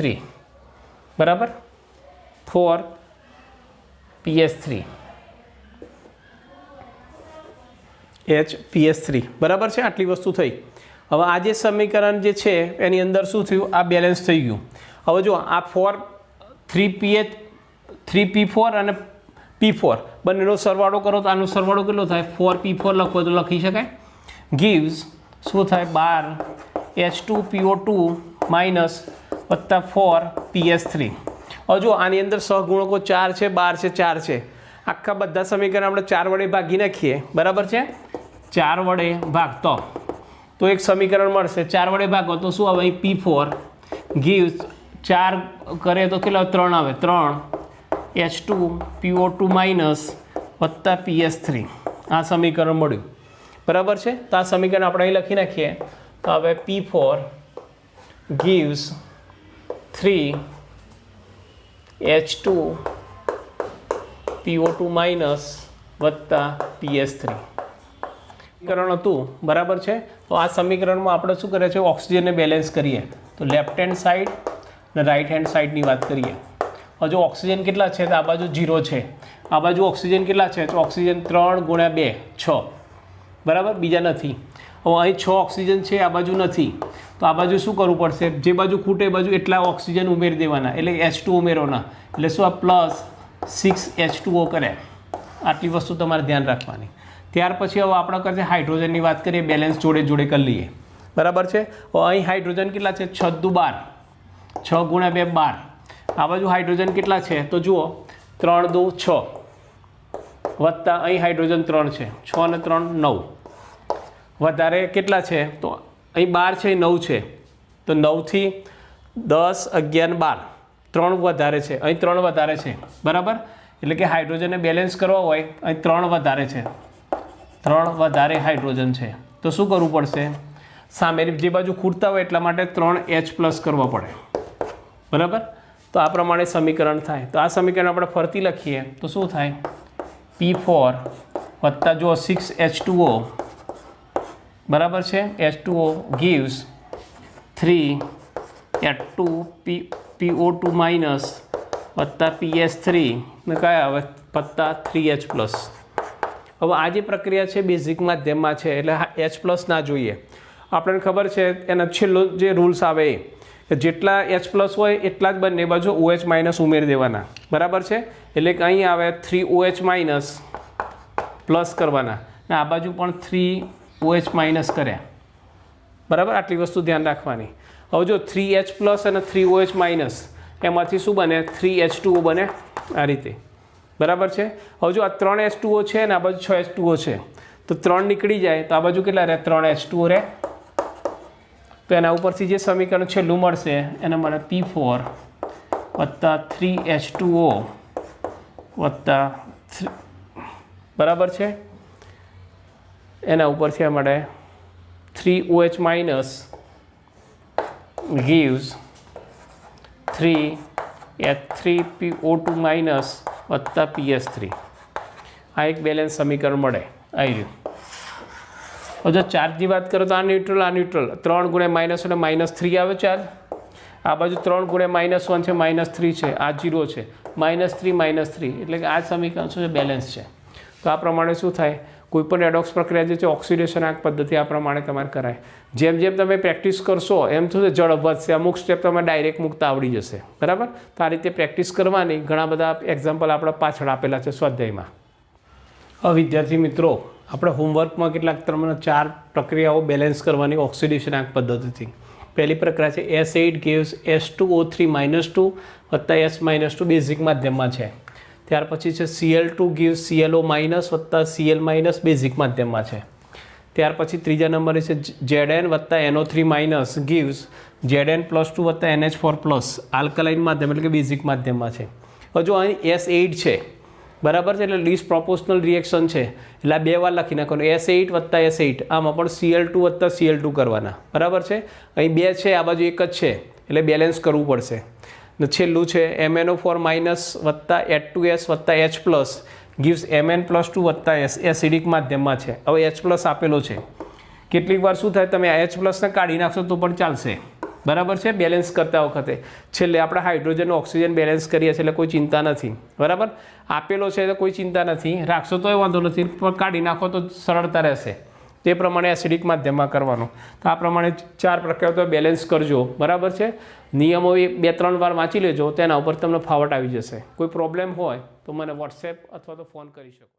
બરાબર, 4PS3 HPS3, બરાબર છે. આટલી વસ્તુ થઈ. હવે આ જે સમીકરણ જે છે એની અંદર શું થયું? આ બેલેન્સ થઈ ગયું. હવે જો આ 3p4 અને p4 બંનેનો સરવાળો કરો તો આનો સરવાળો કેટલો થાય? 4p4 લખો તો લખી શકાય. gives શું થાય? 12 H2PO2 માઇનસ વત્તા 4PS3. હવે જો આની અંદર સહગુણકો 4 છે, 12 છે, 4 છે. આખા બધા સમીકરણ આપણે 4 વડે ભાગી નાખીએ, બરાબર છે. 4 વડે ભાગતો તો એક સમીકરણ મળશે. 4 વડે ભાગો તો શું આવે? p4 gives 4 કરે તો કેટલા? 3 આવે. 3 H2PO2 માઇનસ વત્તા PS3. આ સમીકરણ મળ્યું, બરાબર છે. તો આ સમીકરણ આપણે અહીં લખી નાખીએ તો હવે p4 gives 3 H2PO2 માઇનસ વત્તા PS3 સમીકરણ હતું, બરાબર છે. તો આ સમીકરણમાં આપણે શું કરીએ છીએ? ઓક્સિજનને બેલેન્સ કરીએ. તો લેફ્ટ હેન્ડ સાઈડ અને રાઈટ હેન્ડ સાઈડની વાત કરીએ. હવે જો ઓક્સિજન કેટલા છે? તો આ બાજુ 0 છે, આ બાજુ ઓક્સિજન કેટલા છે? તો ઓક્સિજન 3 ગુણ્યા 2 6, બરાબર, બીજા નથી. હવે અહીં 6 ઓક્સિજન છે, આ બાજુ નથી, તો આ બાજુ શું કરવું પડશે? જે બાજુ ખૂટે એ બાજુ એટલા ઓક્સિજન ઉમેરી દેવાના, એટલે H2 ઉમેરવાના, એટલે શું? આ +6H2O કરે. આટલી વસ્તુ તમારે ધ્યાન રાખવાની. ત્યાર પછી હવે આપણે કરીએ હાઇડ્રોજનની વાત કરીએ, બેલેન્સ જોડે જોડે કરી લઈએ, બરાબર છે. હવે અહીં હાઇડ્રોજન કેટલા છે? 6 દુ 12, 6 ગુણ્યા 2 12. આ બાજુ હાઇડ્રોજન કેટલા છે? તો જુઓ 3 દુ 6 વત્તા અહીં હાઇડ્રોજન 3 છે, 6 અને 3 9. વધારે કેટલા છે? તો અહીં 12 છે, 9 છે, તો 9થી 10 11 12, 3 વધારે છે, અહીં 3 વધારે છે, બરાબર. એટલે કે હાઇડ્રોજનને બેલેન્સ કરવા હોય અહીં 3 વધારે છે, 3 વધારે હાઇડ્રોજન છે. તો શું કરવું પડશે? સામેની જે બાજુ ખૂટતા હોય એટલા માટે 3H+ કરવા પડે, બરાબર. તો આ પ્રમાણે સમીકરણ થાય. તો આ સમીકરણ આપણે ફરતી લખીએ તો શું થાય? p4 વત્તા જો 6H2O, બરાબર છે, H2O gives 3H2PO2 માઇનસ વત્તા PS3 ને કયા આવે? વત્તા 3H+. હવે આ જે પ્રક્રિયા છે બેઝિક માધ્યમમાં છે, એટલે H+ ના જોઈએ. આપણને ખબર છે એના છેલ્લો જે રૂલ્સ આવે એ કે જેટલા H+ હોય એટલા જ બંને બાજુ OH- ઉમેરી દેવાના, બરાબર છે. એટલે કે અહીં આવે 3OH- પ્લસ કરવાના ને આ બાજુ પણ 3OH- કર્યા, બરાબર. આટલી વસ્તુ ધ્યાન રાખવાની. હવે જો 3H+ અને 3OH- એમાંથી શું બને? 3H2O બને, આ રીતે, બરાબર છે. હવે જો આ 3 H2O છે ને આ બાજુ 6 H2O છે, તો 3 નીકળી જાય તો આ બાજુ કેટલા રહે? 3 H2O રહે. તો એના ઉપરથી જે સમીકરણ છેલ્લું મળશે એને મળે p4 વત્તા 3H2O વત્તા 3, બરાબર છે. એના ઉપરથી આ મળે 3OH- gives 3H3PO2- વત્તા PS3. આ એક બેલેન્સ સમીકરણ મળે, આવી રહ્યું. હવે જો ચાર્જની વાત કરો તો આ ન્યુટ્રલ, આ ન્યુટ્રલ, 3 ગુણ્યા માઇનસ એટલે -3 આવે ચાર્જ. આ બાજુ 3 ગુણ્યા -1 છે, -3 છે, આ 0 છે, -3 -3, એટલે કે આ સમીકરણ શું છે? બેલેન્સ છે. તો આ પ્રમાણે શું થાય? કોઈપણ રેડોક્સ પ્રક્રિયા જે છે ઓક્સિડેશન આંક પદ્ધતિ આ પ્રમાણે તમારે કરાય. જેમ જેમ તમે પ્રેક્ટિસ કરશો એમ શું છે જળ વધશે, અમુક સ્ટેપ તમે ડાયરેક્ટ મૂકતા આવડી જશે. બરાબર, તો આ રીતે પ્રેક્ટિસ કરવાની. ઘણા બધા એક્ઝામ્પલ આપણા પાછળ આપેલા છે સ્વાધ્યાયમાં. હવે વિદ્યાર્થી મિત્રો, આપણે હોમવર્કમાં કેટલાક તમને 4 પ્રક્રિયાઓ બેલેન્સ કરવાની ઓક્સિડેશન આંક પદ્ધતિથી. પહેલી પ્રક્રિયા છે S8 gives S2O3 -2 વત્તા S -2 બેઝિક માધ્યમમાં છે. ત્યાર પછી છે Cl2 gives ClO- વત્તા Cl- બેઝિક માધ્યમમાં છે. ત્યાર પછી ત્રીજા નંબરે છે Zn વત્તા NO3- gives Zn+2 વત્તા NH4+ આલ્કલાઇન માધ્યમ એટલે કે બેઝિક માધ્યમમાં છે. હજુ અહીં S8 છે, બરાબર છે, એટલે લીસ્ટ પ્રોપોર્શનલ રિએક્શન છે એટલે આ 2 વાર લખી નાખવાનું. S8 વત્તા S8 આમાં પણ Cl2 વત્તા Cl2 કરવાના. બરાબર છે, અહીં 2 છે, આ બાજુ 1 જ છે એટલે બેલેન્સ કરવું પડશે. ને છેલ્લું છે MnO4- વત્તા H2S વત્તા H+ gives Mn+2 વત્તા S એસિડિક માધ્યમમાં છે. હવે H+ આપેલો છે. કેટલીક વાર શું થાય, તમે આ H+ને કાઢી નાખશો તો પણ ચાલશે. બરાબર છે, બેલેન્સ કરતા વખતે છેલ્લે આપણે હાઇડ્રોજન ઓક્સિજન બેલેન્સ કરીએ છીએ એટલે કોઈ ચિંતા નથી. બરાબર, આપેલો છે તો કોઈ ચિંતા નથી, રાખશો તોય વાંધો નથી, પણ કાઢી નાખો તો સરળતા રહેશે. તે પ્રમાણે એસિડિક માધ્યમમાં કરવાનું. તો આ પ્રમાણે 4 પ્રક્રિયાઓ તો બેલેન્સ કરજો. બરાબર છે, નિયમો 2-3 વાર વાંચી લેજો, તેના ઉપર તમને ફાવટ આવી જશે. કોઈ પ્રોબ્લેમ હોય તો મને વોટ્સએપ અથવા તો ફોન કરી શકો.